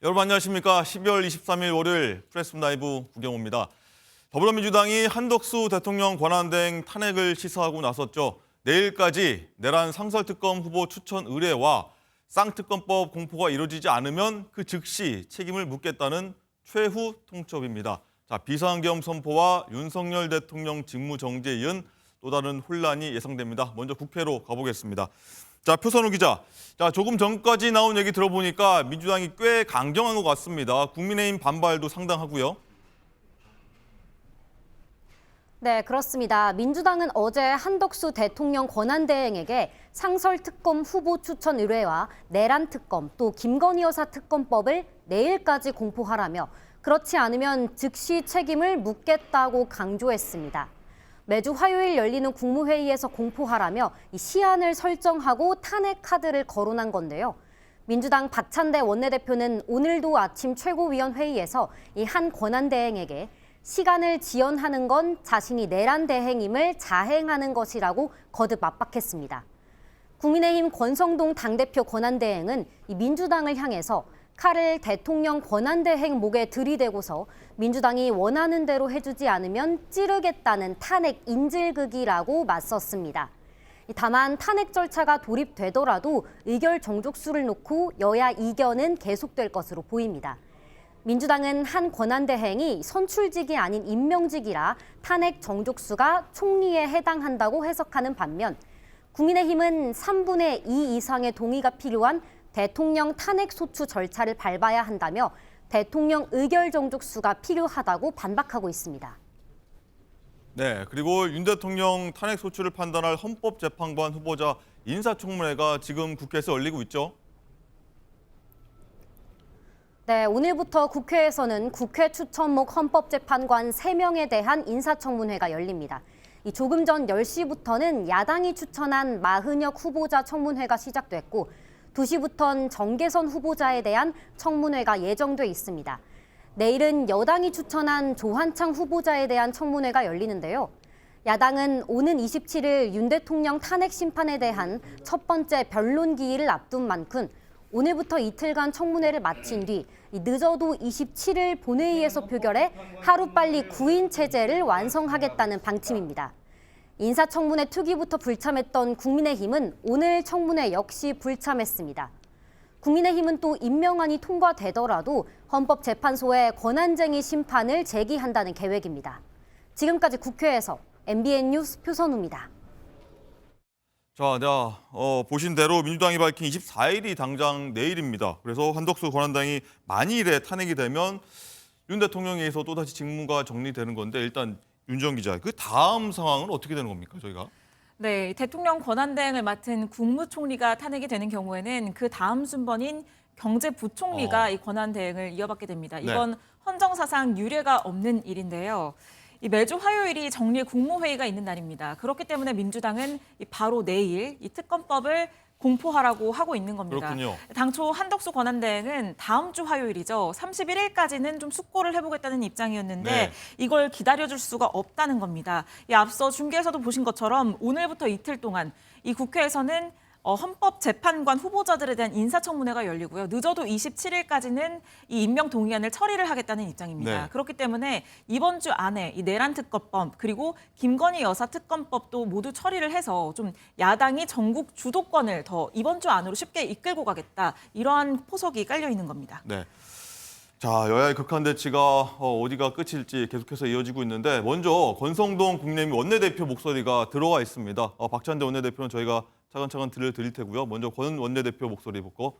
여러분 안녕하십니까. 12월 23일 월요일 프레스 라이브 구경호입니다. 더불어민주당이 한덕수 대통령 권한대행 탄핵을 시사하고 나섰죠. 내일까지 내란 상설특검 후보 추천 의뢰와 쌍특검법 공포가 이루어지지 않으면 그 즉시 책임을 묻겠다는 최후 통첩입니다. 자, 비상계엄 선포와 윤석열 대통령 직무정지에 이은 또 다른 혼란이 예상됩니다. 먼저 국회로 가보겠습니다. 자, 표선우 기자. 자, 조금 전까지 나온 얘기 들어보니까 민주당이 꽤 강경한 것 같습니다. 국민의힘 반발도 상당하고요. 네, 그렇습니다. 민주당은 어제 한덕수 대통령 권한대행에게 상설특검 후보 추천 의뢰와 내란특검 또 김건희 여사 특검법을 내일까지 공포하라며 그렇지 않으면 즉시 책임을 묻겠다고 강조했습니다. 매주 화요일 열리는 국무회의에서 공포하라며 이 시한을 설정하고 탄핵 카드를 거론한 건데요. 민주당 박찬대 원내대표는 오늘도 아침 최고위원회의에서 이 한 권한대행에게 시간을 지연하는 건 자신이 내란 대행임을 자행하는 것이라고 거듭 압박했습니다. 국민의힘 권성동 당대표 권한대행은 이 민주당을 향해서 칼을 대통령 권한대행 목에 들이대고서 민주당이 원하는 대로 해주지 않으면 찌르겠다는 탄핵 인질극이라고 맞섰습니다. 다만 탄핵 절차가 도입되더라도 의결 정족수를 놓고 여야 이견은 계속될 것으로 보입니다. 민주당은 한 권한대행이 선출직이 아닌 임명직이라 탄핵 정족수가 총리에 해당한다고 해석하는 반면 국민의힘은 3분의 2 이상의 동의가 필요한 대통령 탄핵 소추 절차를 밟아야 한다며 대통령 의결 정족수가 필요하다고 반박하고 있습니다. 네, 그리고 윤 대통령 탄핵 소추를 판단할 헌법재판관 후보자 인사청문회가 지금 국회에서 열리고 있죠. 네, 오늘부터 국회에서는 국회 추천목 헌법재판관 3명에 대한 인사청문회가 열립니다. 조금 전 10시부터는 야당이 추천한 마흔혁 후보자 청문회가 시작됐고 2시부터는 정계선 후보자에 대한 청문회가 예정돼 있습니다. 내일은 여당이 추천한 조한창 후보자에 대한 청문회가 열리는데요. 야당은 오는 27일 윤 대통령 탄핵 심판에 대한 첫 번째 변론 기일을 앞둔 만큼 오늘부터 이틀간 청문회를 마친 뒤 늦어도 27일 본회의에서 표결해 하루빨리 구인 체제를 완성하겠다는 방침입니다. 인사청문회 투기부터 불참했던 국민의힘은 오늘 청문회 역시 불참했습니다. 국민의힘은 또 임명안이 통과되더라도 헌법재판소에 권한쟁의 심판을 제기한다는 계획입니다. 지금까지 국회에서 MBN 뉴스 표선우입니다. 자, 보신 대로 민주당이 밝힌 24일이 당장 내일입니다. 그래서 한덕수 권한대행이 만일에 탄핵이 되면 윤 대통령에 의해서 또다시 직무가 정리되는 건데 일단 윤정 기자, 그 다음 상황은 어떻게 되는 겁니까, 저희가? 네, 대통령 권한대행을 맡은 국무총리가 탄핵이 되는 경우에는 그 다음 순번인 경제부총리가 이 권한대행을 이어받게 됩니다. 이건 네. 헌정사상 유례가 없는 일인데요. 이 매주 화요일이 정례 국무회의가 있는 날입니다. 그렇기 때문에 민주당은 바로 내일 이 특검법을 공포하라고 하고 있는 겁니다. 그렇군요. 당초 한덕수 권한대행은 다음 주 화요일이죠. 31일까지는 좀 숙고를 해보겠다는 입장이었는데 네. 이걸 기다려줄 수가 없다는 겁니다. 앞서 중계에서도 보신 것처럼 오늘부터 이틀 동안 이 국회에서는 헌법재판관 후보자들에 대한 인사청문회가 열리고요. 늦어도 27일까지는 이 임명 동의안을 처리를 하겠다는 입장입니다. 네. 그렇기 때문에 이번 주 안에 이 내란특검법 그리고 김건희 여사 특검법도 모두 처리를 해서 좀 야당이 전국 주도권을 더 이번 주 안으로 쉽게 이끌고 가겠다. 이러한 포석이 깔려 있는 겁니다. 네. 자, 여야의 극한 대치가 어디가 끝일지 계속해서 이어지고 있는데 먼저 권성동 국민의힘 원내대표 목소리가 들어와 있습니다. 박찬대 원내대표는 저희가 차근차근 들려드릴 테고요. 먼저 권 원내대표 목소리 듣고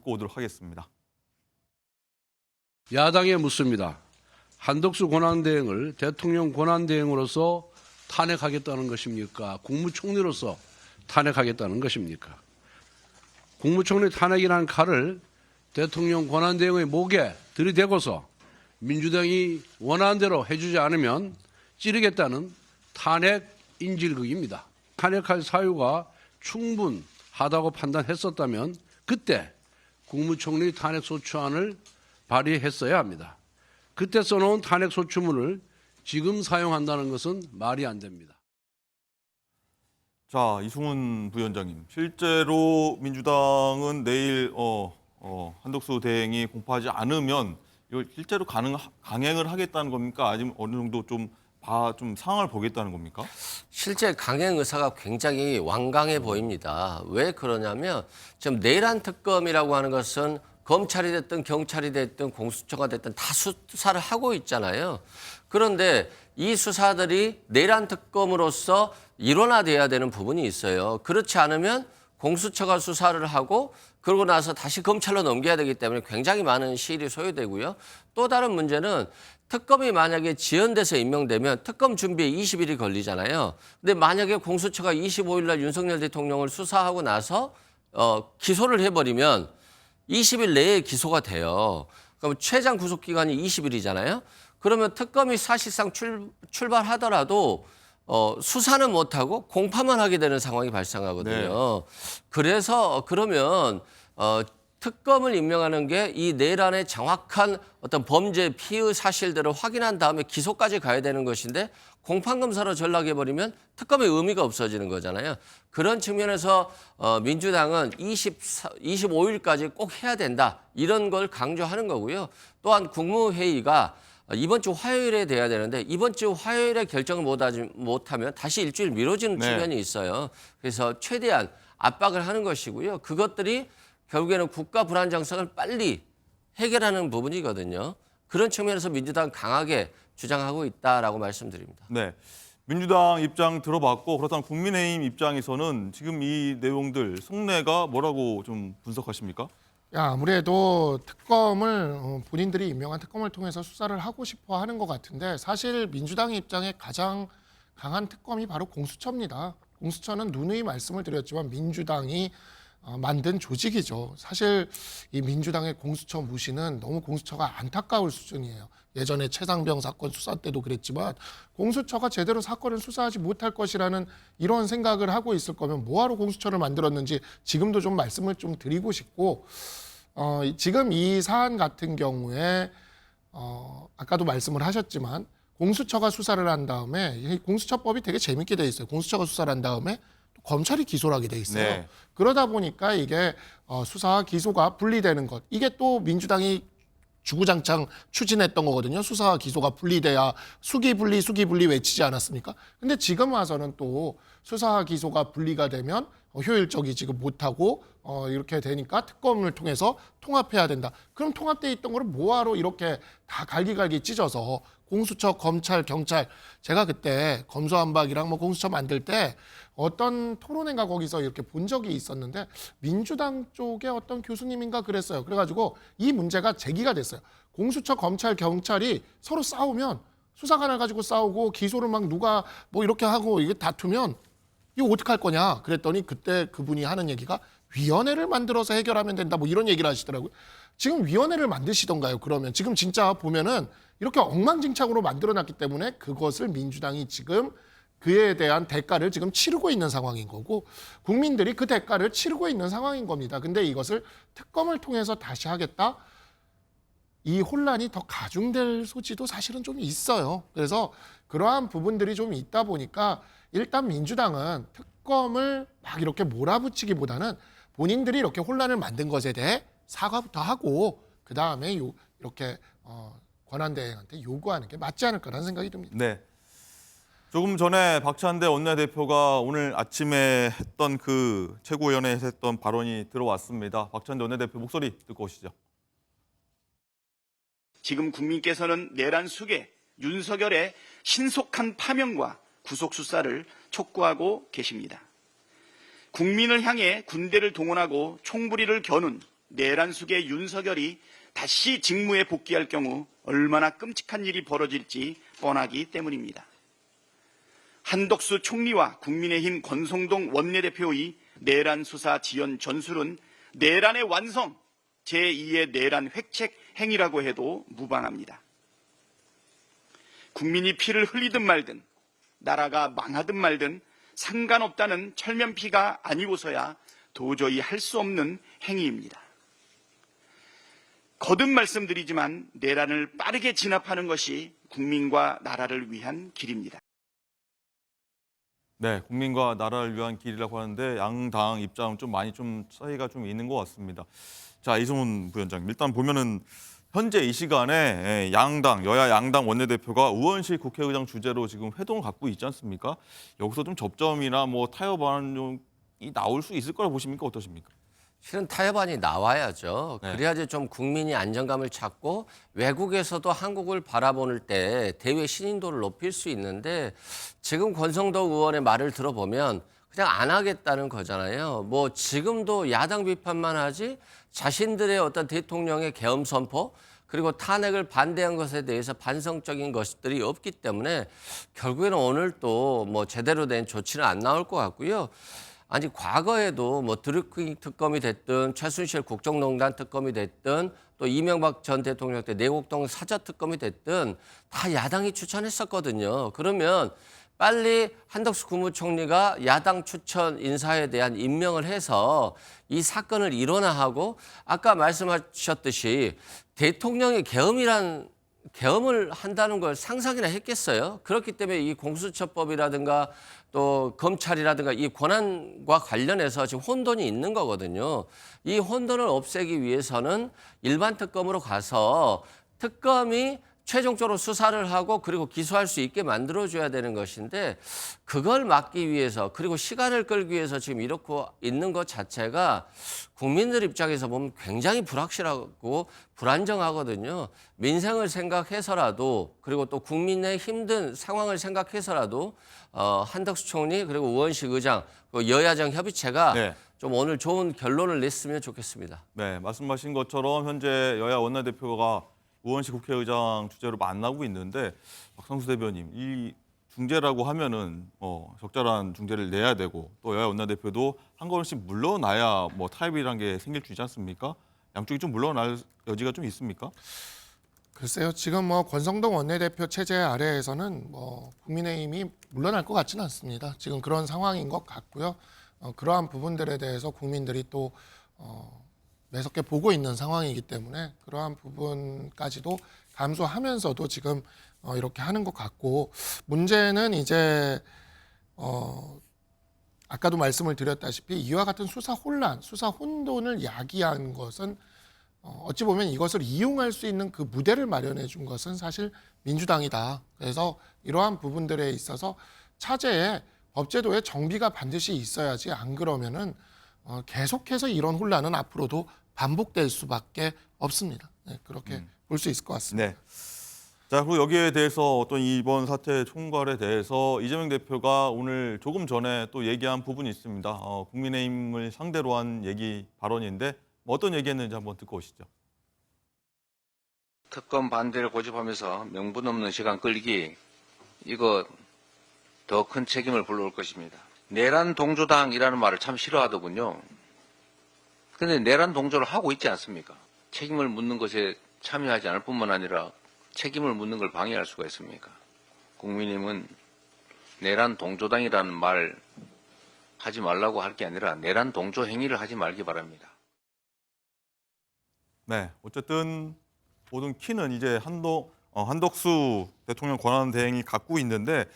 오도록 하겠습니다. 야당에 묻습니다. 한덕수 권한대행을 대통령 권한대행으로서 탄핵하겠다는 것입니까? 국무총리로서 탄핵하겠다는 것입니까? 국무총리 탄핵이라는 칼을 대통령 권한대행의 목에 들이대고서 민주당이 원하는 대로 해주지 않으면 찌르겠다는 탄핵 인질극입니다. 탄핵할 사유가 충분하다고 판단했었다면 그때 국무총리 탄핵소추안을 발의했어야 합니다. 그때 써놓은 탄핵소추문을 지금 사용한다는 것은 말이 안 됩니다. 자, 이승훈 부위원장님, 실제로 민주당은 내일 한덕수 대행이 공포하지 않으면 이걸 실제로 강행을 하겠다는 겁니까? 아니면 어느 정도 좀 상황을 보겠다는 겁니까? 실제 강행 의사가 굉장히 완강해 보입니다. 왜 그러냐면 지금 내란 특검이라고 하는 것은 검찰이 됐든 경찰이 됐든 공수처가 됐든 다 수사를 하고 있잖아요. 그런데 이 수사들이 내란 특검으로서 일원화돼야 되는 부분이 있어요. 그렇지 않으면 공수처가 수사를 하고 그러고 나서 다시 검찰로 넘겨야 되기 때문에 굉장히 많은 시일이 소요되고요. 또 다른 문제는 특검이 만약에 지연돼서 임명되면 특검 준비에 20일이 걸리잖아요. 근데 만약에 공수처가 25일 날 윤석열 대통령을 수사하고 나서 기소를 해버리면 20일 내에 기소가 돼요. 그럼 최장 구속 기간이 20일이잖아요. 그러면 특검이 사실상 출발하더라도 수사는 못하고 공파만 하게 되는 상황이 발생하거든요. 네. 그래서 그러면 특검을 임명하는 게 이 내란의 정확한 어떤 범죄 피의 사실들을 확인한 다음에 기소까지 가야 되는 것인데 공판검사로 전락해버리면 특검의 의미가 없어지는 거잖아요. 그런 측면에서 민주당은 25일까지 꼭 해야 된다. 이런 걸 강조하는 거고요. 또한 국무회의가 이번 주 화요일에 돼야 되는데 이번 주 화요일에 결정을 못하면 다시 일주일 미뤄지는 네. 측면이 있어요. 그래서 최대한 압박을 하는 것이고요. 그것들이 결국에는 국가 불안정성을 빨리 해결하는 부분이거든요. 그런 측면에서 민주당 강하게 주장하고 있다라고 말씀드립니다. 네. 민주당 입장 들어봤고 그렇다면 국민의힘 입장에서는 지금 이 내용들 속내가 뭐라고 좀 분석하십니까? 아무래도 특검을 본인들이 임명한 특검을 통해서 수사를 하고 싶어 하는 것 같은데 사실 민주당 입장에 가장 강한 특검이 바로 공수처입니다. 공수처는 누누이 말씀을 드렸지만 민주당이 만든 조직이죠. 사실 이 민주당의 공수처 무시는 너무 공수처가 안타까울 수준이에요. 예전에 최상병 사건 수사 때도 그랬지만 공수처가 제대로 사건을 수사하지 못할 것이라는 이런 생각을 하고 있을 거면 뭐하러 공수처를 만들었는지 지금도 좀 말씀을 좀 드리고 싶고 지금 이 사안 같은 경우에 아까도 말씀을 하셨지만 공수처가 수사를 한 다음에 이 공수처법이 되게 재밌게 돼 있어요. 공수처가 수사를 한 다음에 검찰이 기소를 하게 돼 있어요. 네. 그러다 보니까 이게 수사와 기소가 분리되는 것. 이게 또 민주당이 주구장창 추진했던 거거든요. 수사와 기소가 분리돼야 수기 분리 외치지 않았습니까? 근데 지금 와서는 또 수사와 기소가 분리가 되면 효율적이지 못하고 이렇게 되니까 특검을 통해서 통합해야 된다. 그럼 통합돼 있던 거를 뭐하러 이렇게 다 갈기갈기 찢어서 공수처, 검찰, 경찰. 제가 그때 검수완박이랑 공수처 만들 때 어떤 토론회가 거기서 이렇게 본 적이 있었는데 민주당 쪽에 어떤 교수님인가 그랬어요. 그래가지고 이 문제가 제기가 됐어요. 공수처, 검찰, 경찰이 서로 싸우면 수사관을 가지고 싸우고 기소를 막 누가 이렇게 하고 이게 다투면 이거 어떡할 거냐 그랬더니 그때 그분이 하는 얘기가 위원회를 만들어서 해결하면 된다 이런 얘기를 하시더라고요. 지금 위원회를 만드시던가요? 그러면 지금 진짜 보면은 이렇게 엉망진창으로 만들어놨기 때문에 그것을 민주당이 지금 그에 대한 대가를 지금 치르고 있는 상황인 거고 국민들이 그 대가를 치르고 있는 상황인 겁니다. 근데 이것을 특검을 통해서 다시 하겠다? 이 혼란이 더 가중될 소지도 사실은 좀 있어요. 그래서 그러한 부분들이 좀 있다 보니까 일단 민주당은 특검을 막 이렇게 몰아붙이기보다는 본인들이 이렇게 혼란을 만든 것에 대해 사과부터 하고 그다음에 이렇게 권한대행한테 요구하는 게 맞지 않을까라는 생각이 듭니다. 네. 조금 전에 박찬대 원내대표가 오늘 아침에 했던 그 최고위원회에서 했던 발언이 들어왔습니다. 박찬대 원내대표 목소리 듣고 오시죠. 지금 국민께서는 내란 속에 윤석열의 신속한 파면과 구속 수사를 촉구하고 계십니다. 국민을 향해 군대를 동원하고 총부리를 겨눈 내란 속의 윤석열이 다시 직무에 복귀할 경우 얼마나 끔찍한 일이 벌어질지 뻔하기 때문입니다. 한덕수 총리와 국민의힘 권성동 원내대표의 내란 수사 지연 전술은 내란의 완성, 제2의 내란 획책 행위라고 해도 무방합니다. 국민이 피를 흘리든 말든 나라가 망하든 말든 상관없다는 철면피가 아니고서야 도저히 할 수 없는 행위입니다. 거듭 말씀드리지만 내란을 빠르게 진압하는 것이 국민과 나라를 위한 길입니다. 네, 국민과 나라를 위한 길이라고 하는데 양당 입장은 좀 많이 좀 차이가 좀 있는 것 같습니다. 자, 이승훈 부위원장님, 일단 보면은 현재 이 시간에 양당, 여야 양당 원내대표가 우원식 국회의장 주재로 지금 회동을 갖고 있지 않습니까? 여기서 좀 접점이나 뭐 타협 안이 나올 수 있을 거라고 보십니까? 어떠십니까? 실은 타협안이 나와야죠. 네. 그래야지 좀 국민이 안정감을 찾고 외국에서도 한국을 바라보는 때 대외 신인도를 높일 수 있는데 지금 권성동 의원의 말을 들어보면 그냥 안 하겠다는 거잖아요. 뭐 지금도 야당 비판만 하지 자신들의 어떤 대통령의 계엄 선포 그리고 탄핵을 반대한 것에 대해서 반성적인 것들이 없기 때문에 결국에는 오늘 또 뭐 제대로 된 조치는 안 나올 것 같고요. 아니 과거에도 뭐 드루킹 특검이 됐든 최순실 국정농단 특검이 됐든 또 이명박 전 대통령 때 내곡동 사저 특검이 됐든 다 야당이 추천했었거든요. 그러면 빨리 한덕수 국무총리가 야당 추천 인사에 대한 임명을 해서 이 사건을 일원화하고 아까 말씀하셨듯이 대통령의 계엄을 한다는 걸 상상이나 했겠어요? 그렇기 때문에 이 공수처법이라든가 또 검찰이라든가 이 권한과 관련해서 지금 혼돈이 있는 거거든요. 이 혼돈을 없애기 위해서는 일반 특검으로 가서 특검이 최종적으로 수사를 하고 그리고 기소할 수 있게 만들어줘야 되는 것인데 그걸 막기 위해서 그리고 시간을 끌기 위해서 지금 이렇게 있는 것 자체가 국민들 입장에서 보면 굉장히 불확실하고 불안정하거든요. 민생을 생각해서라도 그리고 또 국민의 힘든 상황을 생각해서라도 한덕수 총리 그리고 우원식 의장 여야정 협의체가 네. 좀 오늘 좋은 결론을 냈으면 좋겠습니다. 네, 말씀하신 것처럼 현재 여야 원내대표가 우원식 국회의장 주재로 만나고 있는데 박상수 대변인, 이 중재라고 하면은 적절한 중재를 내야 되고 또 여야 원내대표도 한 걸음씩 물러나야 뭐 타협이란 게 생길 수 있지 않습니까? 양쪽이 좀 물러날 여지가 좀 있습니까? 글쎄요, 지금 뭐 권성동 원내대표 체제 아래에서는 뭐 국민의힘이 물러날 것 같지는 않습니다. 지금 그런 상황인 것 같고요. 그러한 부분들에 대해서 국민들이 또 매섭게 보고 있는 상황이기 때문에 그러한 부분까지도 감수하면서도 지금 이렇게 하는 것 같고 문제는 이제 아까도 말씀을 드렸다시피 이와 같은 수사 혼란, 수사 혼돈을 야기한 것은 어찌 보면 이것을 이용할 수 있는 그 무대를 마련해 준 것은 사실 민주당이다. 그래서 이러한 부분들에 있어서 차제에 법제도에 정비가 반드시 있어야지 안 그러면은 계속해서 이런 혼란은 앞으로도 반복될 수밖에 없습니다. 네, 그렇게 볼 수 있을 것 같습니다. 네. 자, 그리고 여기에 대해서 어떤 이번 사태 총괄에 대해서 이재명 대표가 오늘 조금 전에 또 얘기한 부분이 있습니다. 국민의힘을 상대로 한 발언인데 뭐 어떤 얘기했는지 한번 듣고 오시죠. 특검 반대를 고집하면서 명분 없는 시간 끌기 이거 더 큰 책임을 불러올 것입니다. 내란 동조당이라는 말을 참 싫어하더군요. 근데 내란 동조를 하고 있지 않습니까? 책임을 묻는 것에 참여하지 않을 뿐만 아니라 책임을 묻는 걸 방해할 수가 있습니까? 국민의힘은 내란 동조당이라는 말 하지 말라고 할 게 아니라 내란 동조 행위를 하지 말기 바랍니다. 네, 어쨌든 모든 키는 이제 한덕수 대통령 권한대행이 갖고 있는데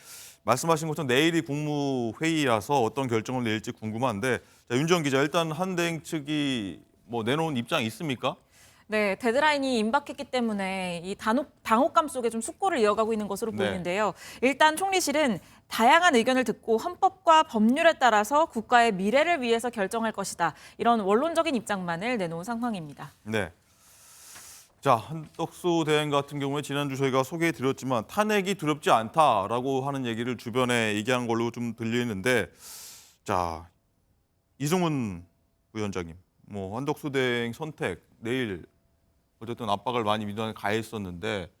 말씀하신 것처럼 내일이 국무회의라서 어떤 결정을 내릴지 궁금한데 자, 윤지영 기자, 일단 한대행 측이 뭐 내놓은 입장이 있습니까? 네, 데드라인이 임박했기 때문에 이 당혹감 속에 좀 숙고를 이어가고 있는 것으로 네. 보이는데요. 일단 총리실은 다양한 의견을 듣고 헌법과 법률에 따라서 국가의 미래를 위해서 결정할 것이다. 이런 원론적인 입장만을 내놓은 상황입니다. 네. 자, 한덕수 대행 같은 경우에 지난주 저희가 소개해드렸지만 탄핵이 두렵지 않다라고 하는 얘기를 주변에 얘기한 걸로 좀 들리는데 자, 이승훈 부위원장님, 뭐 한덕수 대행 선택 내일 어쨌든 압박을 많이 민주당에 가했었는데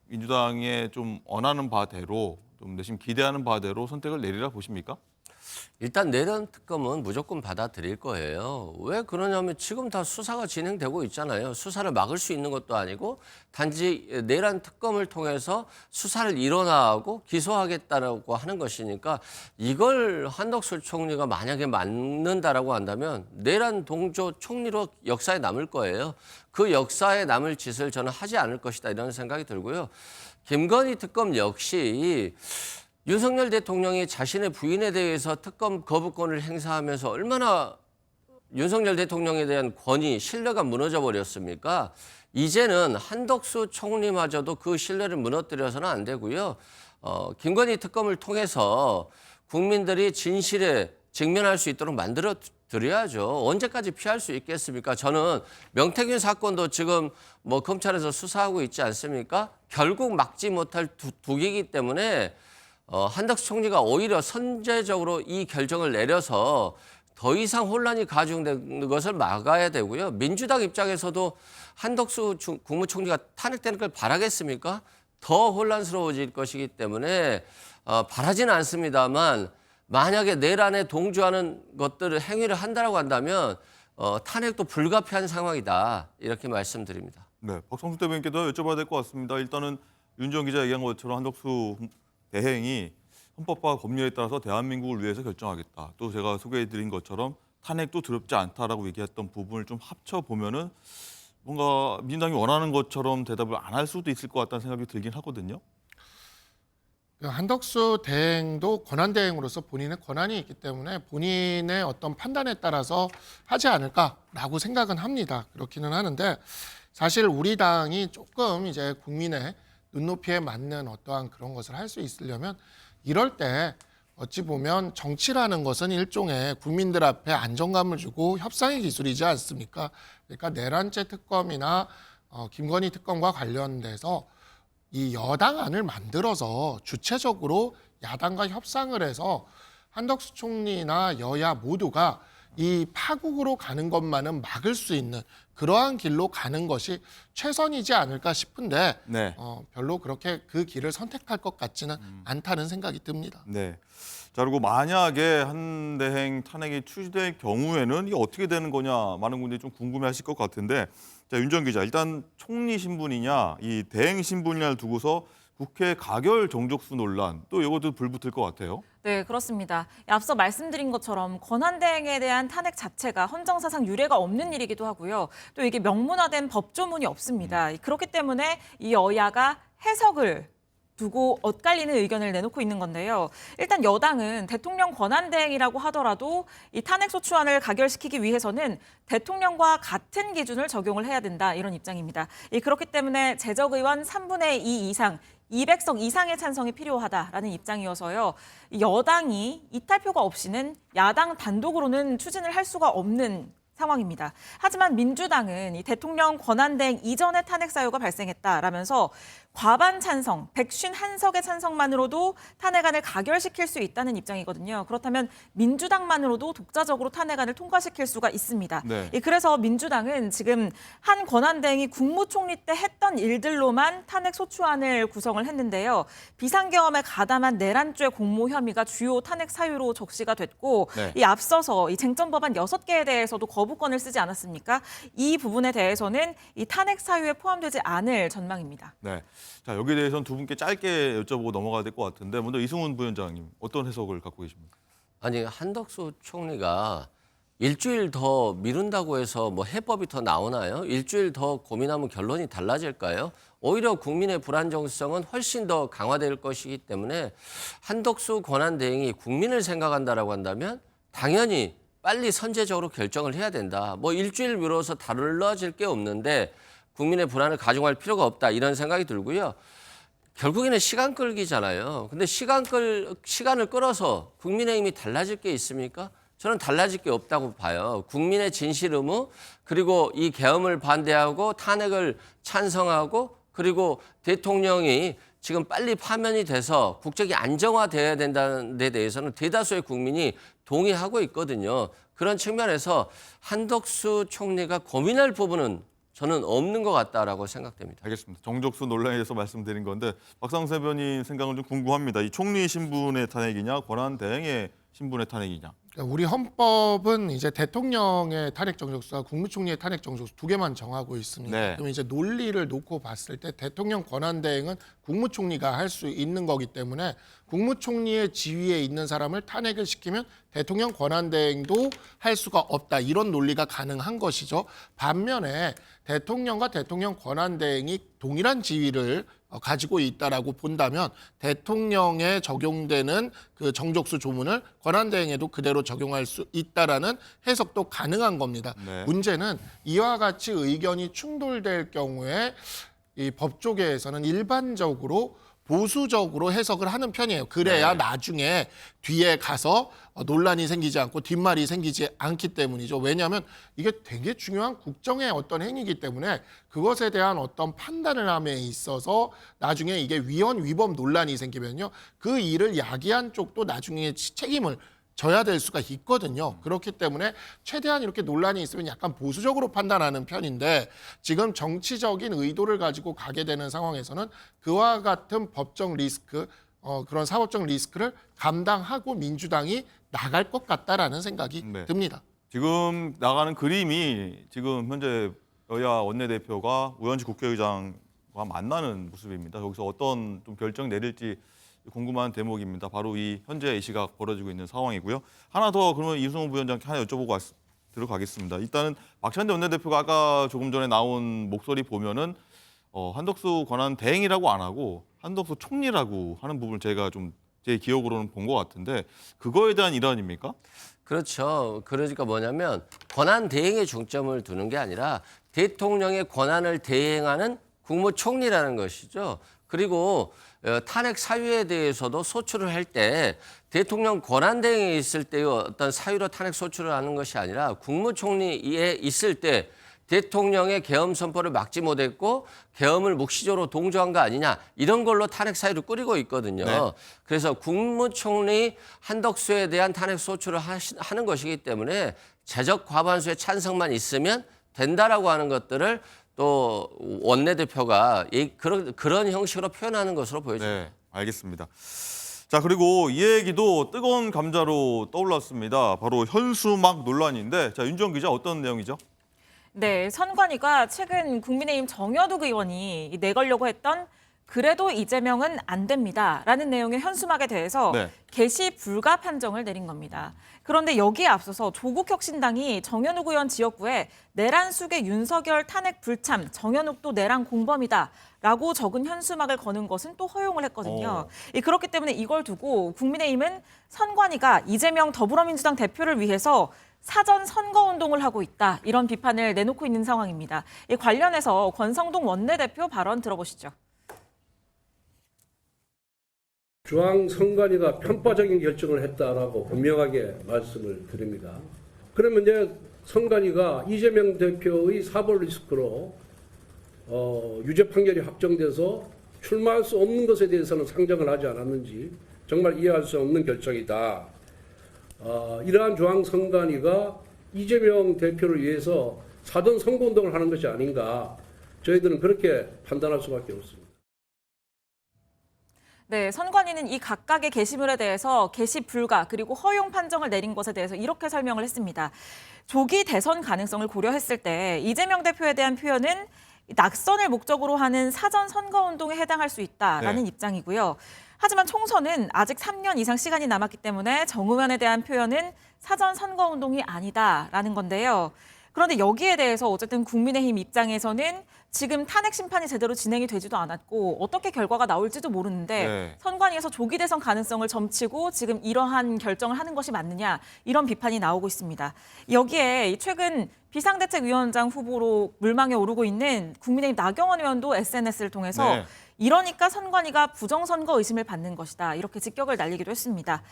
민주당에 좀 원하는 바대로 좀 내심 기대하는 바대로 선택을 내리라 보십니까? 일단 내란 특검은 무조건 받아들일 거예요. 왜 그러냐면 지금 다 수사가 진행되고 있잖아요. 수사를 막을 수 있는 것도 아니고 단지 내란 특검을 통해서 수사를 일원화하고 기소하겠다라고 하는 것이니까 이걸 한덕수 총리가 만약에 막는다라고 한다면 내란 동조 총리로 역사에 남을 거예요. 그 역사에 남을 짓을 저는 하지 않을 것이다 이런 생각이 들고요. 김건희 특검 역시 윤석열 대통령이 자신의 부인에 대해서 특검 거부권을 행사하면서 얼마나 윤석열 대통령에 대한 권위, 신뢰가 무너져 버렸습니까? 이제는 한덕수 총리마저도 그 신뢰를 무너뜨려서는 안 되고요. 김건희 특검을 통해서 국민들이 진실에 직면할 수 있도록 만들어 드려야죠. 언제까지 피할 수 있겠습니까? 저는 명태균 사건도 지금 뭐 검찰에서 수사하고 있지 않습니까? 결국 막지 못할 독이기 때문에 한덕수 총리가 오히려 선제적으로 이 결정을 내려서 더 이상 혼란이 가중되는 것을 막아야 되고요. 민주당 입장에서도 한덕수 국무총리가 탄핵되는 걸 바라겠습니까? 더 혼란스러워질 것이기 때문에 바라지는 않습니다만 만약에 내란에 동조하는 것들을 행위를 한다고 한다면 탄핵도 불가피한 상황이다. 이렇게 말씀드립니다. 네, 박성수 대변인께도 여쭤봐야 될 것 같습니다. 일단은 윤정 기자 얘기한 것처럼 한덕수 대행이 헌법과 법률에 따라서 대한민국을 위해서 결정하겠다. 또 제가 소개해드린 것처럼 탄핵도 두렵지 않다라고 얘기했던 부분을 좀 합쳐보면은 뭔가 민주당이 원하는 것처럼 대답을 안 할 수도 있을 것 같다는 생각이 들긴 하거든요. 한덕수 대행도 권한대행으로서 본인의 권한이 있기 때문에 본인의 어떤 판단에 따라서 하지 않을까라고 생각은 합니다. 그렇기는 하는데 사실 우리 당이 조금 이제 국민의 눈높이에 맞는 어떠한 그런 것을 할 수 있으려면 이럴 때 어찌 보면 정치라는 것은 일종의 국민들 앞에 안정감을 주고 협상의 기술이지 않습니까? 그러니까 내란죄 특검이나 김건희 특검과 관련돼서 이 여당안을 만들어서 주체적으로 야당과 협상을 해서 한덕수 총리나 여야 모두가 이 파국으로 가는 것만은 막을 수 있는 그러한 길로 가는 것이 최선이지 않을까 싶은데 네. 별로 그렇게 그 길을 선택할 것 같지는 않다는 생각이 듭니다. 네. 자, 그리고 만약에 한 대행 탄핵이 추진될 경우에는 이게 어떻게 되는 거냐 많은 분들이 좀 궁금해하실 것 같은데, 자, 윤정 기자, 일단 총리 신분이냐 이 대행 신분이냐를 두고서 국회 가결 정족수 논란 또 이것도 불붙을 것 같아요. 네, 그렇습니다. 앞서 말씀드린 것처럼 권한대행에 대한 탄핵 자체가 헌정사상 유례가 없는 일이기도 하고요. 또 이게 명문화된 법조문이 없습니다. 그렇기 때문에 이 여야가 해석을 두고 엇갈리는 의견을 내놓고 있는 건데요. 일단 여당은 대통령 권한대행이라고 하더라도 이 탄핵소추안을 가결시키기 위해서는 대통령과 같은 기준을 적용을 해야 된다, 이런 입장입니다. 그렇기 때문에 재적의원 3분의 2 이상, 200석 이상의 찬성이 필요하다라는 입장이어서요. 여당이 이탈표가 없이는 야당 단독으로는 추진을 할 수가 없는 상황입니다. 하지만 민주당은 이 대통령 권한대행 이전에 탄핵 사유가 발생했다라면서 과반 찬성, 151석의 찬성만으로도 탄핵안을 가결시킬 수 있다는 입장이거든요. 그렇다면 민주당만으로도 독자적으로 탄핵안을 통과시킬 수가 있습니다. 네. 그래서 민주당은 지금 한 권한대행이 국무총리 때 했던 일들로만 탄핵 소추안을 구성을 했는데요. 비상계엄에 가담한 내란죄 공모 혐의가 주요 탄핵 사유로 적시가 됐고, 네. 이 앞서서 이 쟁점 법안 6개에 대해서도 거부권을 쓰지 않았습니까? 이 부분에 대해서는 이 탄핵 사유에 포함되지 않을 전망입니다. 네. 자, 여기에 대해서는 두 분께 짧게 여쭤보고 넘어가야 될 것 같은데 먼저 이승훈 부위원장님 어떤 해석을 갖고 계십니까? 아니, 한덕수 총리가 일주일 더 미룬다고 해서 뭐 해법이 더 나오나요? 일주일 더 고민하면 결론이 달라질까요? 오히려 국민의 불안정성은 훨씬 더 강화될 것이기 때문에 한덕수 권한대행이 국민을 생각한다라고 한다면 당연히 빨리 선제적으로 결정을 해야 된다. 뭐 일주일 미뤄서 달라질 게 없는데 국민의 불안을 가중할 필요가 없다, 이런 생각이 들고요. 결국에는 시간 끌기잖아요. 근데 시간을 끌어서 국민의힘이 달라질 게 있습니까? 저는 달라질 게 없다고 봐요. 국민의 진실 의무, 그리고 이 계엄을 반대하고 탄핵을 찬성하고, 그리고 대통령이 지금 빨리 파면이 돼서 국정이 안정화돼야 된다는 데 대해서는 대다수의 국민이 동의하고 있거든요. 그런 측면에서 한덕수 총리가 고민할 부분은 저는 없는 것 같다라고 생각됩니다. 알겠습니다. 정족수 논란에 대해서 말씀드린 건데 박상수 대변인 생각은 좀 궁금합니다. 이 총리 신분의 탄핵이냐 권한대행의 신분의 탄핵이냐. 우리 헌법은 이제 대통령의 탄핵 정족수와 국무총리의 탄핵 정족수 두 개만 정하고 있습니다. 네. 그럼 이제 논리를 놓고 봤을 때 대통령 권한대행은 국무총리가 할 수 있는 거기 때문에 국무총리의 지위에 있는 사람을 탄핵을 시키면 대통령 권한대행도 할 수가 없다. 이런 논리가 가능한 것이죠. 반면에 대통령과 대통령 권한대행이 동일한 지위를 가지고 있다라고 본다면 대통령에 적용되는 그 정족수 조문을 권한대행에도 그대로 적용할 수 있다라는 해석도 가능한 겁니다. 네. 문제는 이와 같이 의견이 충돌될 경우에 이 법조계에서는 일반적으로 보수적으로 해석을 하는 편이에요. 그래야 네. 나중에 뒤에 가서 논란이 생기지 않고 뒷말이 생기지 않기 때문이죠. 왜냐하면 이게 되게 중요한 국정의 어떤 행위이기 때문에 그것에 대한 어떤 판단을 함에 있어서 나중에 이게 위헌 위법 논란이 생기면요. 그 일을 야기한 쪽도 나중에 책임을 져야 될 수가 있거든요. 그렇기 때문에 최대한 이렇게 논란이 있으면 약간 보수적으로 판단하는 편인데 지금 정치적인 의도를 가지고 가게 되는 상황에서는 그와 같은 법적 리스크, 그런 사법적 리스크를 감당하고 민주당이 나갈 것 같다라는 생각이 네. 듭니다. 지금 나가는 그림이 지금 현재 여야 원내대표가 우현식 국회의장과 만나는 모습입니다. 여기서 어떤 좀 결정 내릴지 궁금한 대목입니다. 바로 이 현재 이 시각 벌어지고 있는 상황이고요. 하나 더 그러면 이승호 부위원장께 하나 여쭤보고 들어가겠습니다. 일단은 박찬대 원내대표가 아까 조금 전에 나온 목소리 보면은 한덕수 권한 대행이라고 안 하고 한덕수 총리라고 하는 부분을 제가 좀 제 기억으로는 본 것 같은데 그거에 대한 일환입니까? 그렇죠. 그러니까 뭐냐면 권한 대행에 중점을 두는 게 아니라 대통령의 권한을 대행하는 국무총리라는 것이죠. 그리고 탄핵 사유에 대해서도 소추를 할 때 대통령 권한 대행에 있을 때의 어떤 사유로 탄핵 소추를 하는 것이 아니라 국무총리에 있을 때 대통령의 계엄 선포를 막지 못했고 계엄을 묵시적으로 동조한 거 아니냐 이런 걸로 탄핵 사유를 꾸리고 있거든요. 네. 그래서 국무총리 한덕수에 대한 탄핵 소추를 하는 것이기 때문에 재적 과반수의 찬성만 있으면 된다라고 하는 것들을 또 원내대표가 그런 형식으로 표현하는 것으로 보여집니다. 네, 알겠습니다. 자, 그리고 이 얘기도 뜨거운 감자로 떠올랐습니다. 바로 현수막 논란인데, 자, 윤지영 기자 어떤 내용이죠? 네, 선관위가 최근 국민의힘 정현욱 의원이 내걸려고 했던 그래도 이재명은 안 됩니다라는 내용의 현수막에 대해서 네. 게시 불가 판정을 내린 겁니다. 그런데 여기에 앞서서 조국혁신당이 정현욱 의원 지역구에 내란 수계 윤석열 탄핵 불참, 정현욱도 내란 공범이다라고 적은 현수막을 거는 것은 또 허용을 했거든요. 그렇기 때문에 이걸 두고 국민의힘은 선관위가 이재명 더불어민주당 대표를 위해서 사전 선거운동을 하고 있다. 이런 비판을 내놓고 있는 상황입니다. 이 관련해서 권성동 원내대표 발언 들어보시죠. 중앙선관위가 편파적인 결정을 했다라고 분명하게 말씀을 드립니다. 그러면 이제 선관위가 이재명 대표의 사법 리스크로 유죄 판결이 확정돼서 출마할 수 없는 것에 대해서는 상정을 하지 않았는지 정말 이해할 수 없는 결정이다. 이러한 중앙선관위가 이재명 대표를 위해서 사전 선거운동을 하는 것이 아닌가 저희들은 그렇게 판단할 수밖에 없습니다. 네, 선관위는 이 각각의 게시물에 대해서 게시 불가 그리고 허용 판정을 내린 것에 대해서 이렇게 설명을 했습니다. 조기 대선 가능성을 고려했을 때 이재명 대표에 대한 표현은 낙선을 목적으로 하는 사전 선거운동에 해당할 수 있다라는 네. 입장이고요. 하지만 총선은 아직 3년 이상 시간이 남았기 때문에 정 의원에 대한 표현은 사전 선거운동이 아니다라는 건데요. 그런데 여기에 대해서 어쨌든 국민의힘 입장에서는 지금 탄핵 심판이 제대로 진행이 되지도 않았고 어떻게 결과가 나올지도 모르는데 네. 선관위에서 조기 대선 가능성을 점치고 지금 이러한 결정을 하는 것이 맞느냐 이런 비판이 나오고 있습니다. 여기에 최근 비상대책위원장 후보로 물망에 오르고 있는 국민의힘 나경원 의원도 SNS를 통해서 네. 이러니까 선관위가 부정선거 의심을 받는 것이다. 이렇게 직격을 날리기도 했습니다.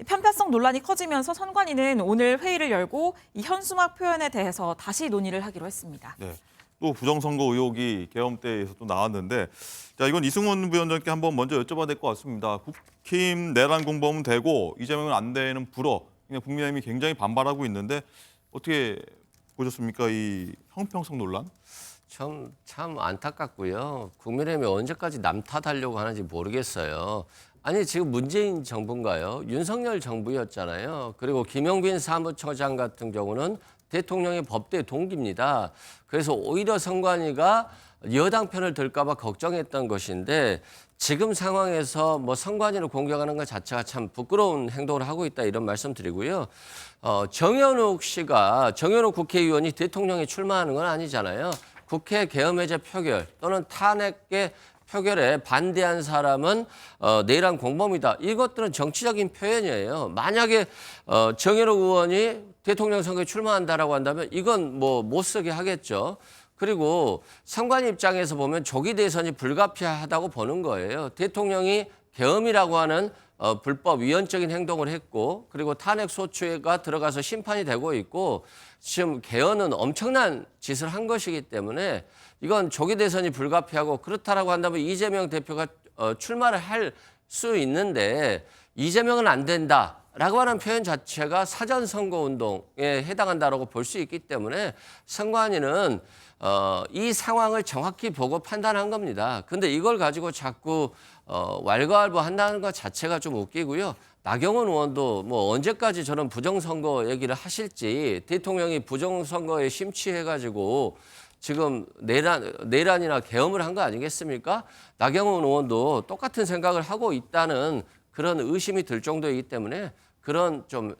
편파성 논란이 커지면서 선관위는 오늘 회의를 열고 이 현수막 표현에 대해서 다시 논의를 하기로 했습니다. 네. 또 부정선거 의혹이 계엄 때에서 또 나왔는데, 자, 이건 이승원 부위원장께 한번 먼저 여쭤봐야 될 것 같습니다. 국힘 내란 공범은 되고 이재명은 안 되는 불어. 그냥 국민의힘이 굉장히 반발하고 있는데 어떻게 보셨습니까? 이 형평성 논란? 참 안타깝고요. 국민의힘이 언제까지 남 탓하려고 하는지 모르겠어요. 아니 지금 문재인 정부인가요? 윤석열 정부였잖아요. 그리고 김용빈 사무처장 같은 경우는 대통령의 법대 동기입니다. 그래서 오히려 선관위가 여당 편을 들까 봐 걱정했던 것인데 지금 상황에서 뭐 선관위를 공격하는 것 자체가 참 부끄러운 행동을 하고 있다 이런 말씀드리고요. 정현욱 국회의원이 대통령에 출마하는 건 아니잖아요. 국회 계엄해제 표결 또는 탄핵의 표결에 반대한 사람은 내란 공범이다. 이것들은 정치적인 표현이에요. 만약에 정현욱 의원이 대통령 선거에 출마한다라고 한다면 이건 뭐 못 쓰게 하겠죠. 그리고 선관위 입장에서 보면 조기 대선이 불가피하다고 보는 거예요. 대통령이 계엄이라고 하는 불법 위헌적인 행동을 했고 그리고 탄핵 소추가 들어가서 심판이 되고 있고 지금 개헌은 엄청난 짓을 한 것이기 때문에 이건 조기 대선이 불가피하고 그렇다라고 한다면 이재명 대표가 출마를 할 수 있는데 이재명은 안 된다라고 하는 표현 자체가 사전 선거 운동에 해당한다라고 볼 수 있기 때문에 선관위는 이 상황을 정확히 보고 판단한 겁니다. 근데 이걸 가지고 자꾸 왈가왈부한다는 것 자체가 좀 웃기고요. 나경원 의원도 뭐 언제까지 저런 부정선거 얘기를 하실지 대통령이 부정선거에 심취해가지고 지금 내란이나 계엄을 한 거 아니겠습니까? 나경원 의원도 똑같은 생각을 하고 있다는 그런 의심이 들 정도이기 때문에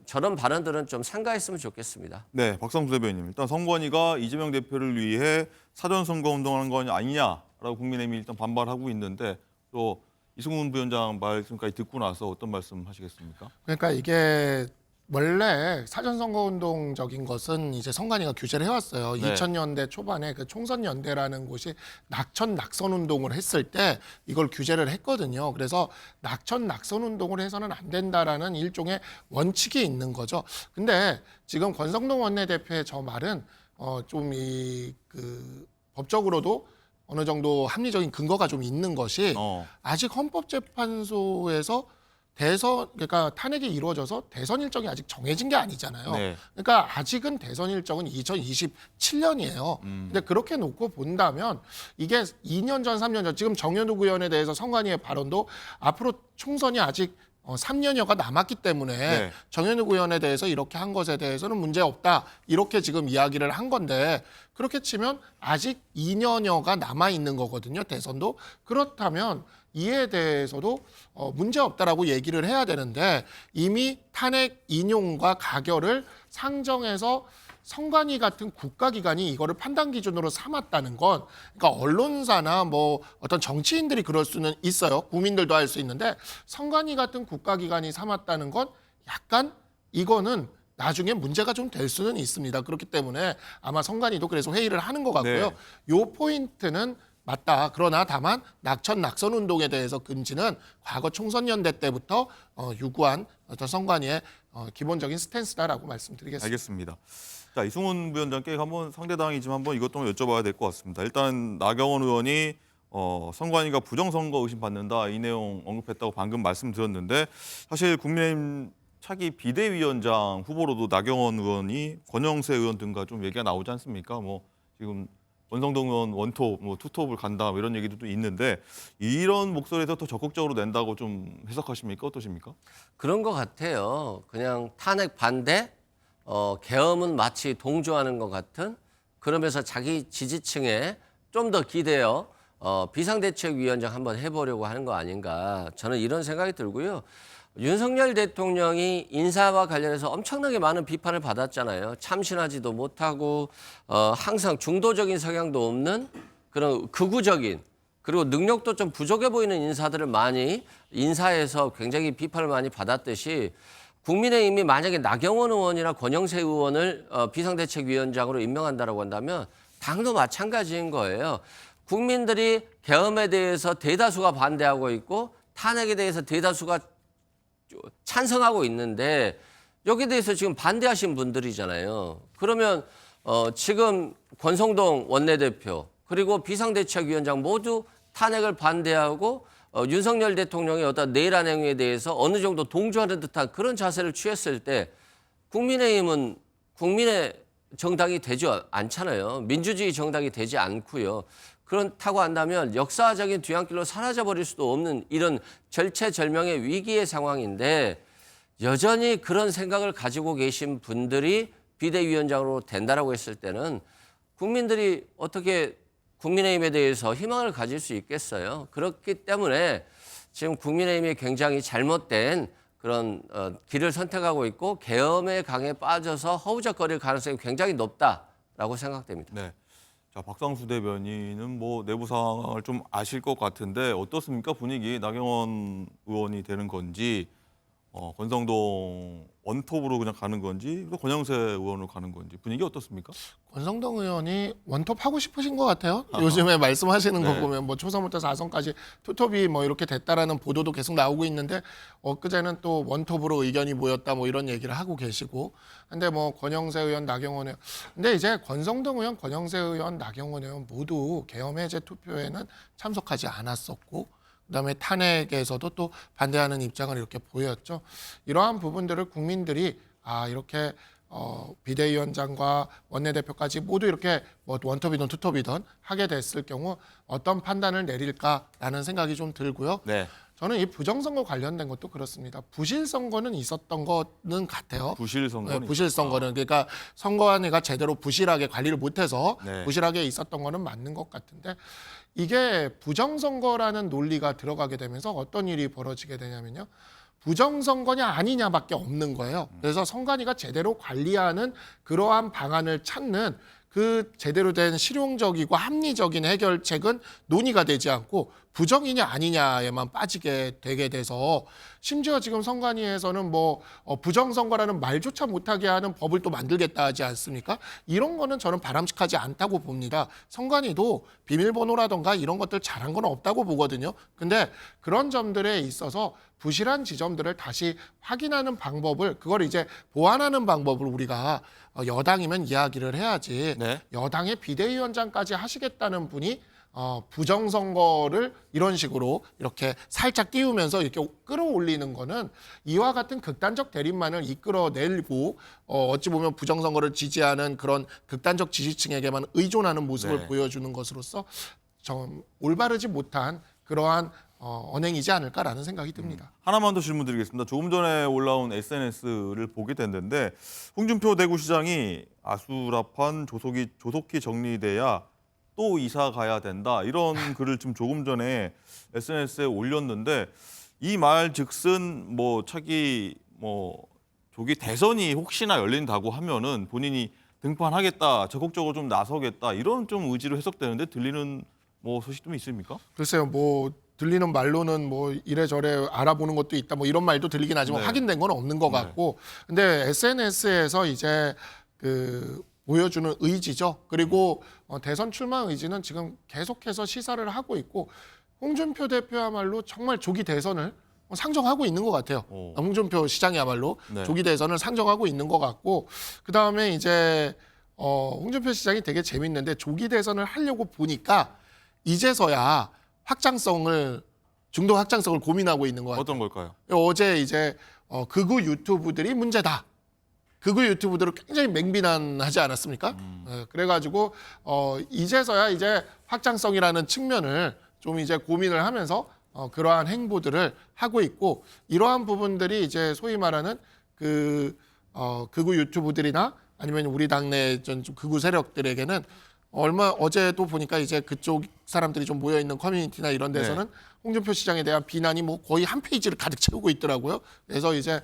저런 발언들은 좀 삼가했으면 좋겠습니다. 네, 박성수 대변인. 일단 선관위가 이재명 대표를 위해 사전 선거 운동하는 건 아니냐라고 국민의힘이 일단 반발하고 있는데 또 이승훈 부위원장 말씀까지 듣고 나서 어떤 말씀 하시겠습니까? 그러니까 이게 원래 사전선거운동적인 것은 이제 선관위가 규제를 해왔어요. 네. 2000년대 초반에 그 총선연대라는 곳이 낙천낙선운동을 했을 때 이걸 규제를 했거든요. 그래서 낙천낙선운동을 해서는 안 된다라는 일종의 원칙이 있는 거죠. 근데 지금 권성동 원내대표의 저 말은 좀 법적으로도 어느 정도 합리적인 근거가 좀 있는 것이 아직 헌법재판소에서 그러니까 탄핵이 이루어져서 대선 일정이 아직 정해진 게 아니잖아요. 네. 그러니까 아직은 대선 일정은 2027년이에요. 근데 그렇게 놓고 본다면 이게 2년 전, 3년 전 지금 정현욱 의원에 대해서 선관위의 발언도 앞으로 총선이 아직 3년여가 남았기 때문에 네. 정현욱 의원에 대해서 이렇게 한 것에 대해서는 문제 없다. 이렇게 지금 이야기를 한 건데 그렇게 치면 아직 2년여가 남아 있는 거거든요. 대선도. 그렇다면 이에 대해서도 문제 없다라고 얘기를 해야 되는데 이미 탄핵 인용과 가결을 상정해서 선관위 같은 국가기관이 이거를 판단 기준으로 삼았다는 건 그러니까 언론사나 뭐 어떤 정치인들이 그럴 수는 있어요. 국민들도 할 수 있는데 선관위 같은 국가기관이 삼았다는 건 약간 이거는 나중에 문제가 좀 될 수는 있습니다. 그렇기 때문에 아마 선관위도 그래서 회의를 하는 것 같고요. 네. 요 포인트는 맞다. 그러나 다만 낙천 운동에 대해서 금지는 과거 총선연대 때부터 유구한 어떤 선관위의 기본적인 스탠스다라고 말씀드리겠습니다. 알겠습니다. 자, 이승훈 부위원장께 한번 상대당이지만 한번 이것도 한번 여쭤봐야 될 것 같습니다. 일단 나경원 의원이 선관위가 부정선거 의심 받는다 이 내용 언급했다고 방금 말씀드렸는데 사실 국민의힘 차기 비대위원장 후보로도 나경원 의원이 권영세 의원 등과 좀 얘기가 나오지 않습니까? 뭐 지금 원성동 의원 원톱, 뭐 투톱을 간다 뭐 이런 얘기도 있는데 이런 목소리에서 더 적극적으로 낸다고 좀 해석하십니까? 어떠십니까? 그런 것 같아요. 그냥 탄핵 반대, 계엄은 마치 동조하는 것 같은 그러면서 자기 지지층에 좀 더 기대어 비상대책위원장 한번 해보려고 하는 거 아닌가 저는 이런 생각이 들고요. 윤석열 대통령이 인사와 관련해서 엄청나게 많은 비판을 받았잖아요. 참신하지도 못하고 항상 중도적인 성향도 없는 그런 극우적인 그리고 능력도 좀 부족해 보이는 인사들을 많이 인사에서 굉장히 비판을 많이 받았듯이 국민의힘이 만약에 나경원 의원이나 권영세 의원을 비상대책위원장으로 임명한다고 한다면 당도 마찬가지인 거예요. 국민들이 계엄에 대해서 대다수가 반대하고 있고 탄핵에 대해서 대다수가 찬성하고 있는데 여기에 대해서 지금 반대하신 분들이잖아요. 그러면 지금 권성동 원내대표 그리고 비상대책위원장 모두 탄핵을 반대하고 윤석열 대통령의 어떤 내란 행위에 대해서 어느 정도 동조하는 듯한 그런 자세를 취했을 때 국민의힘은 국민의 정당이 되지 않잖아요. 민주주의 정당이 되지 않고요. 그렇다고 한다면 역사적인 뒤안길로 사라져버릴 수도 없는 이런 절체절명의 위기의 상황인데 여전히 그런 생각을 가지고 계신 분들이 비대위원장으로 된다라고 했을 때는 국민들이 어떻게 국민의힘에 대해서 희망을 가질 수 있겠어요. 그렇기 때문에 지금 국민의힘이 굉장히 잘못된 그런 길을 선택하고 있고 계엄의 강에 빠져서 허우적거릴 가능성이 굉장히 높다라고 생각됩니다. 네. 자, 박상수 대변인은 뭐 내부 상황을 좀 아실 것 같은데 어떻습니까? 분위기 나경원 의원이 되는 건지 권성동 원톱으로 그냥 가는 건지 또 권영세 의원으로 가는 건지 분위기 어떻습니까? 권성동 의원이 원톱 하고 싶으신 것 같아요. 요즘에 말씀하시는 거 네. 보면 뭐 초선부터 4선까지 투톱이 뭐 이렇게 됐다라는 보도도 계속 나오고 있는데 엊그제는 또 원톱으로 의견이 모였다 뭐 이런 얘기를 하고 계시고 근데 뭐 권영세 의원, 나경원 의원 근데 이제 권성동 의원, 권영세 의원, 나경원 의원 모두 계엄해제 투표에는 참석하지 않았었고 그다음에 탄핵에서도 또 반대하는 입장을 이렇게 보였죠. 이러한 부분들을 국민들이 이렇게 비대위원장과 원내대표까지 모두 이렇게 뭐 원톱이든 투톱이든 하게 됐을 경우 어떤 판단을 내릴까라는 생각이 좀 들고요. 네. 저는 이 부정선거 관련된 것도 그렇습니다. 부실선거는 있었던 거는 같아요. 부실 선거는 네, 부실 선거는 그러니까 선거안회가 제대로 부실하게 관리를 못해서 네. 부실하게 있었던 거는 맞는 것 같은데 이게 부정선거라는 논리가 들어가게 되면서 어떤 일이 벌어지게 되냐면요. 부정선거냐 아니냐밖에 없는 거예요. 그래서 선관위가 제대로 관리하는 그러한 방안을 찾는 그 제대로 된 실용적이고 합리적인 해결책은 논의가 되지 않고 부정이냐 아니냐에만 빠지게 되게 돼서 심지어 지금 선관위에서는 뭐 부정선거라는 말조차 못하게 하는 법을 또 만들겠다 하지 않습니까? 이런 거는 저는 바람직하지 않다고 봅니다. 선관위도 비밀번호라던가 이런 것들 잘한 건 없다고 보거든요. 근데 그런 점들에 있어서 부실한 지점들을 다시 확인하는 방법을 그걸 이제 보완하는 방법을 우리가 여당이면 이야기를 해야지 네. 여당의 비대위원장까지 하시겠다는 분이 부정선거를 이런 식으로 이렇게 살짝 띄우면서 이렇게 끌어올리는 거는 이와 같은 극단적 대립만을 이끌어내고 어찌 보면 부정선거를 지지하는 그런 극단적 지지층에게만 의존하는 모습을 네. 보여주는 것으로서 좀 올바르지 못한 그러한 언행이지 않을까라는 생각이 듭니다. 하나만 더 질문 드리겠습니다. 조금 전에 올라온 SNS를 보게 됐는데 홍준표 대구시장이 아수라판 조속히 정리돼야 또 이사 가야 된다. 이런 글을 좀 조금 전에 SNS에 올렸는데 이 말 즉슨 뭐 차기 조기 대선이 혹시나 열린다고 하면은 본인이 등판하겠다, 적극적으로 좀 나서겠다 이런 좀 의지로 해석되는데 들리는 뭐 소식 좀 있습니까? 글쎄요, 뭐 들리는 말로는 뭐 이래저래 알아보는 것도 있다, 뭐 이런 말도 들리긴 하지만 네. 확인된 건 없는 것 같고, 근데 SNS에서 이제 보여주는 의지죠. 그리고 대선 출마 의지는 지금 계속해서 시사를 하고 있고, 홍준표 대표야말로 정말 조기 대선을 상정하고 있는 것 같아요. 홍준표 시장이야말로 네. 조기 대선을 상정하고 있는 것 같고, 그 다음에 이제 홍준표 시장이 되게 재밌는데 조기 대선을 하려고 보니까 이제서야 중도 확장성을 고민하고 있는 것 같아요. 어떤 걸까요? 어제 이제 극우 유튜브들이 문제다. 극우 유튜브들을 굉장히 맹비난하지 않았습니까? 그래가지고 이제서야 이제 확장성이라는 측면을 좀 이제 고민을 하면서 그러한 행보들을 하고 있고 이러한 부분들이 이제 소위 말하는 극우 유튜브들이나 아니면 우리 당내 좀 극우 세력들에게는 어제도 보니까 이제 그쪽 사람들이 좀 모여 있는 커뮤니티나 이런 데서는 홍준표 시장에 대한 비난이 뭐 거의 한 페이지를 가득 채우고 있더라고요. 그래서 이제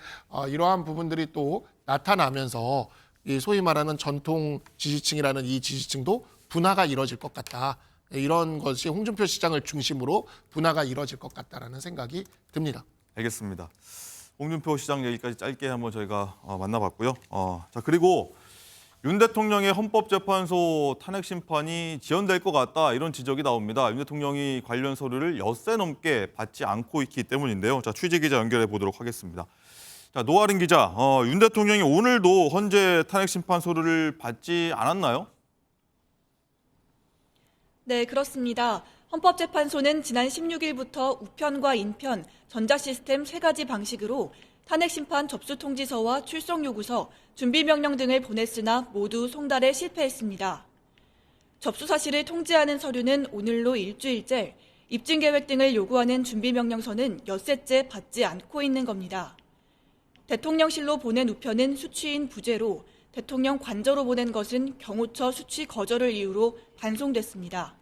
이러한 부분들이 또 나타나면서 이 소위 말하는 전통 지지층이라는 이 지지층도 분화가 이뤄질 것 같다. 이런 것이 홍준표 시장을 중심으로 분화가 이뤄질 것 같다라는 생각이 듭니다. 알겠습니다. 홍준표 시장 얘기까지 짧게 한번 저희가 만나봤고요. 자 그리고 윤 대통령의 헌법재판소 탄핵 심판이 지연될 것 같다 이런 지적이 나옵니다. 윤 대통령이 관련 서류를 엿새 넘게 받지 않고 있기 때문인데요. 자 취재 기자 연결해 보도록 하겠습니다. 자 노아린 기자, 윤 대통령이 오늘도 헌재 탄핵 심판 서류를 받지 않았나요? 네, 그렇습니다. 헌법재판소는 지난 16일부터 우편과 인편, 전자시스템 3가지 방식으로 탄핵심판 접수통지서와 출석요구서, 준비명령 등을 보냈으나 모두 송달에 실패했습니다. 접수 사실을 통지하는 서류는 오늘로 일주일째, 입증계획 등을 요구하는 준비명령서는 엿새째 받지 않고 있는 겁니다. 대통령실로 보낸 우편은 수취인 부재로, 대통령 관저로 보낸 것은 경호처 수취 거절을 이유로 반송됐습니다.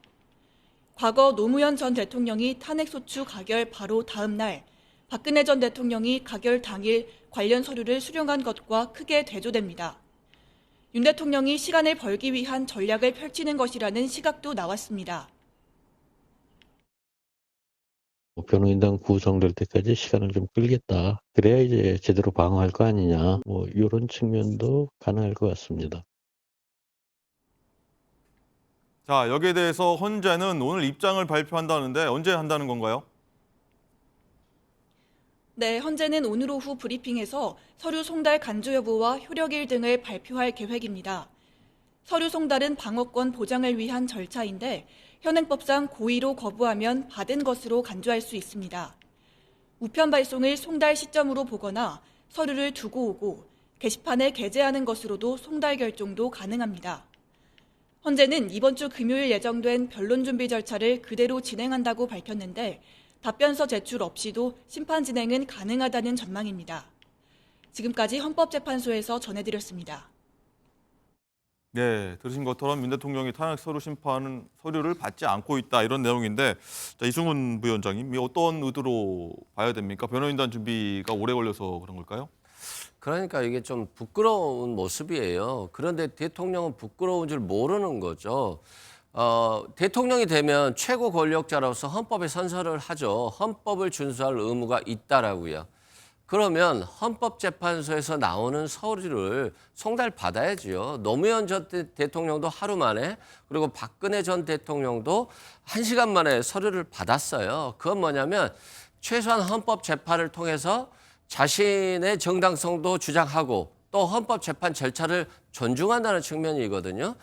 과거 노무현 전 대통령이 탄핵소추 가결 바로 다음 날 박근혜 전 대통령이 가결 당일 관련 서류를 수령한 것과 크게 대조됩니다. 윤 대통령이 시간을 벌기 위한 전략을 펼치는 것이라는 시각도 나왔습니다. 변호인단 구성될 때까지 시간을 좀 끌겠다. 그래야 이제 제대로 방어할 거 아니냐. 이런 측면도 가능할 것 같습니다. 자, 여기에 대해서 헌재는 오늘 입장을 발표한다는데 언제 한다는 건가요? 네, 헌재는 오늘 오후 브리핑에서 서류 송달 간주 여부와 효력일 등을 발표할 계획입니다. 서류 송달은 방어권 보장을 위한 절차인데 현행법상 고의로 거부하면 받은 것으로 간주할 수 있습니다. 우편 발송을 송달 시점으로 보거나 서류를 두고 오고 게시판에 게재하는 것으로도 송달 결정도 가능합니다. 헌재는 이번 주 금요일 예정된 변론 준비 절차를 그대로 진행한다고 밝혔는데 답변서 제출 없이도 심판 진행은 가능하다는 전망입니다. 지금까지 헌법재판소에서 전해드렸습니다. 네, 들으신 것처럼 윤 대통령이 탄핵 서류 심판 서류를 받지 않고 있다 이런 내용인데, 자, 이승훈 부위원장님, 이 어떤 의도로 봐야 됩니까? 변호인단 준비가 오래 걸려서 그런 걸까요? 그러니까 이게 좀 부끄러운 모습이에요. 그런데 대통령은 부끄러운 줄 모르는 거죠. 대통령이 되면 최고 권력자로서 헌법에 선서를 하죠. 헌법을 준수할 의무가 있다라고요. 그러면 헌법재판소에서 나오는 서류를 송달받아야지요. 노무현 전 대통령도 하루 만에, 그리고 박근혜 전 대통령도 1시간 만에 서류를 받았어요. 그건 뭐냐면 최소한 헌법재판을 통해서 자신의 정당성도 주장하고 또 헌법재판 절차를 존중한다는 측면이거든요.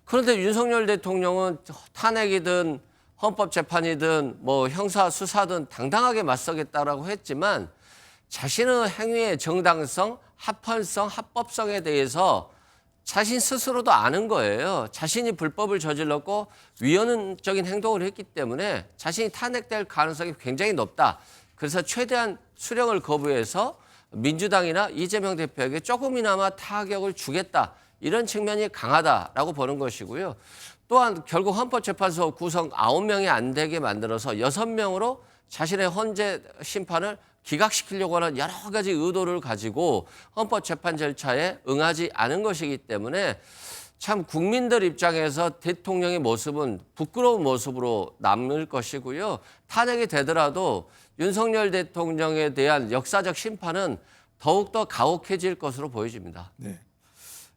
그런데 윤석열 대통령은 탄핵이든 헌법재판이든 형사수사든 당당하게 맞서겠다라고 했지만 자신의 행위의 정당성, 합헌성, 합법성에 대해서 자신 스스로도 아는 거예요. 자신이 불법을 저질렀고 위헌적인 행동을 했기 때문에 자신이 탄핵될 가능성이 굉장히 높다. 그래서 최대한 수령을 거부해서 민주당이나 이재명 대표에게 조금이나마 타격을 주겠다. 이런 측면이 강하다라고 보는 것이고요. 또한 결국 헌법재판소 구성 9명이 안 되게 만들어서 6명으로 자신의 헌재 심판을 기각시키려고 하는 여러 가지 의도를 가지고 헌법재판 절차에 응하지 않은 것이기 때문에 참 국민들 입장에서 대통령의 모습은 부끄러운 모습으로 남을 것이고요. 탄핵이 되더라도 윤석열 대통령에 대한 역사적 심판은 더욱더 가혹해질 것으로 보여집니다. 네.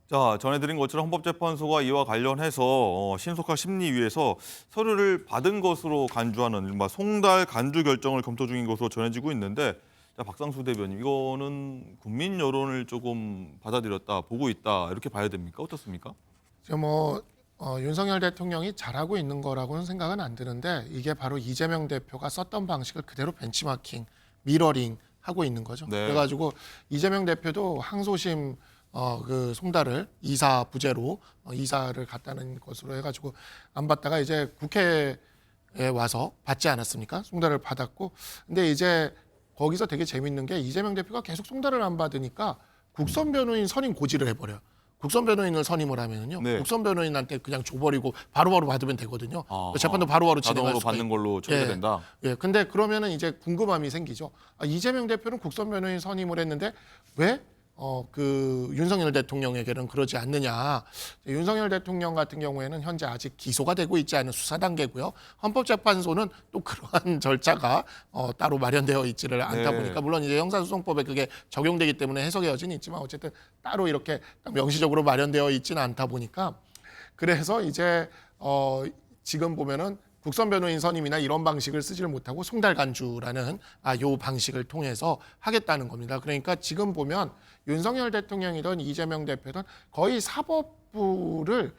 자, 전해드린 것처럼 헌법재판소가 이와 관련해서 신속한 심리위에서 서류를 받은 것으로 간주하는 이른바 송달 간주 결정을 검토 중인 것으로 전해지고 있는데, 자, 박상수 대변인, 이거는 국민 여론을 조금 받아들였다, 보고 있다 이렇게 봐야 됩니까? 어떻습니까? 윤석열 대통령이 잘하고 있는 거라고는 생각은 안 드는데 이게 바로 이재명 대표가 썼던 방식을 그대로 벤치마킹, 미러링 하고 있는 거죠. 네. 그래가지고 이재명 대표도 항소심 그 송달을 이사 부재로 이사를 갔다는 것으로 해가지고 안 받다가 이제 국회에 와서 받지 않았습니까? 송달을 받았고, 근데 이제 거기서 되게 재밌는 게 이재명 대표가 계속 송달을 안 받으니까 국선 변호인 선임 고지를 해버려요. 국선 변호인을 선임을 하면은요, 네. 국선 변호인한테 그냥 줘버리고 바로바로 받으면 되거든요. 재판도 바로바로 진행할 자동으로 수가 받는 있고. 걸로 처리가 된다. 예, 근데 그러면은 이제 궁금함이 생기죠. 이재명 대표는 국선 변호인 선임을 했는데 왜 그 윤석열 대통령에게는 그러지 않느냐. 윤석열 대통령 같은 경우에는 현재 아직 기소가 되고 있지 않은 수사 단계고요. 헌법재판소는 또 그러한 절차가 따로 마련되어 있지를 않다 네. 보니까, 물론 이제 형사소송법에 그게 적용되기 때문에 해석의 여지는 있지만 어쨌든 따로 이렇게 명시적으로 마련되어 있지는 않다 보니까, 그래서 이제 지금 보면은 국선 변호인 선임이나 이런 방식을 쓰지를 못하고 송달 간주라는 요 방식을 통해서 하겠다는 겁니다. 그러니까 지금 보면 윤석열 대통령이든 이재명 대표든 거의 사법부를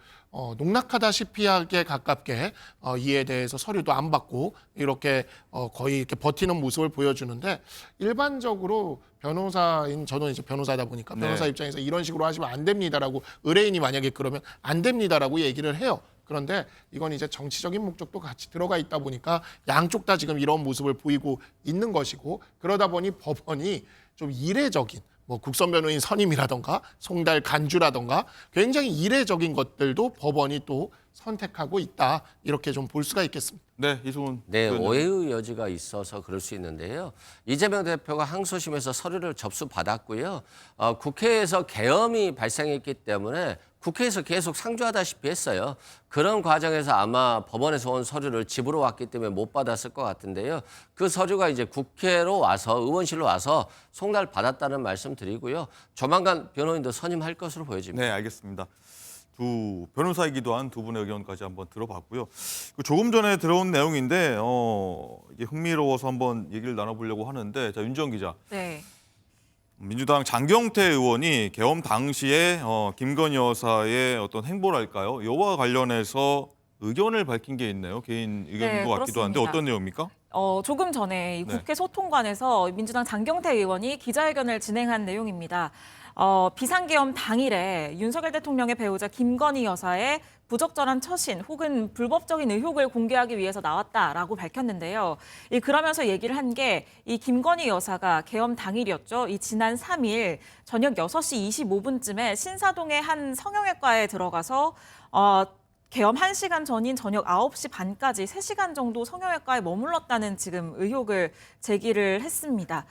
농락하다시피 하게 가깝게 이에 대해서 서류도 안 받고 이렇게 거의 이렇게 버티는 모습을 보여주는데, 일반적으로 변호사인 저는 이제 변호사다 보니까 변호사 네. 입장에서 이런 식으로 하시면 안 됩니다라고, 의뢰인이 만약에 그러면 안 됩니다라고 얘기를 해요. 그런데 이건 이제 정치적인 목적도 같이 들어가 있다 보니까 양쪽 다 지금 이런 모습을 보이고 있는 것이고, 그러다 보니 법원이 좀 이례적인 국선 변호인 선임이라던가 송달 간주라던가 굉장히 이례적인 것들도 법원이 또 선택하고 있다. 이렇게 좀 볼 수가 있겠습니다. 네, 이승훈. 네, 의원님. 오해의 여지가 있어서 그럴 수 있는데요. 이재명 대표가 항소심에서 서류를 접수받았고요. 국회에서 계엄이 발생했기 때문에 국회에서 계속 상주하다시피 했어요. 그런 과정에서 아마 법원에서 온 서류를 집으로 왔기 때문에 못 받았을 것 같은데요. 그 서류가 이제 국회로 와서 의원실로 와서 송달 받았다는 말씀 드리고요. 조만간 변호인도 선임할 것으로 보여집니다. 네, 알겠습니다. 두 변호사이기도 한 두 분의 의견까지 한번 들어봤고요. 조금 전에 들어온 내용인데 이게 흥미로워서 한번 얘기를 나눠보려고 하는데, 자, 윤지영 기자. 네. 민주당 장경태 의원이 계엄 당시에 김건희 여사의 어떤 행보랄까요? 이와 관련해서 의견을 밝힌 게 있네요. 개인 의견인 네, 것 같기도 한데 그렇습니다. 어떤 내용입니까? 조금 전에 이 네. 국회 소통관에서 민주당 장경태 의원이 기자회견을 진행한 내용입니다. 비상계엄 당일에 윤석열 대통령의 배우자 김건희 여사의 부적절한 처신 혹은 불법적인 의혹을 공개하기 위해서 나왔다라고 밝혔는데요. 그러면서 얘기를 한 게 이 김건희 여사가 계엄 당일이었죠. 이 지난 3일 저녁 6시 25분쯤에 신사동의 한 성형외과에 들어가서 계엄 1시간 전인 저녁 9시 반까지 3시간 정도 성형외과에 머물렀다는 지금 의혹을 제기를 했습니다.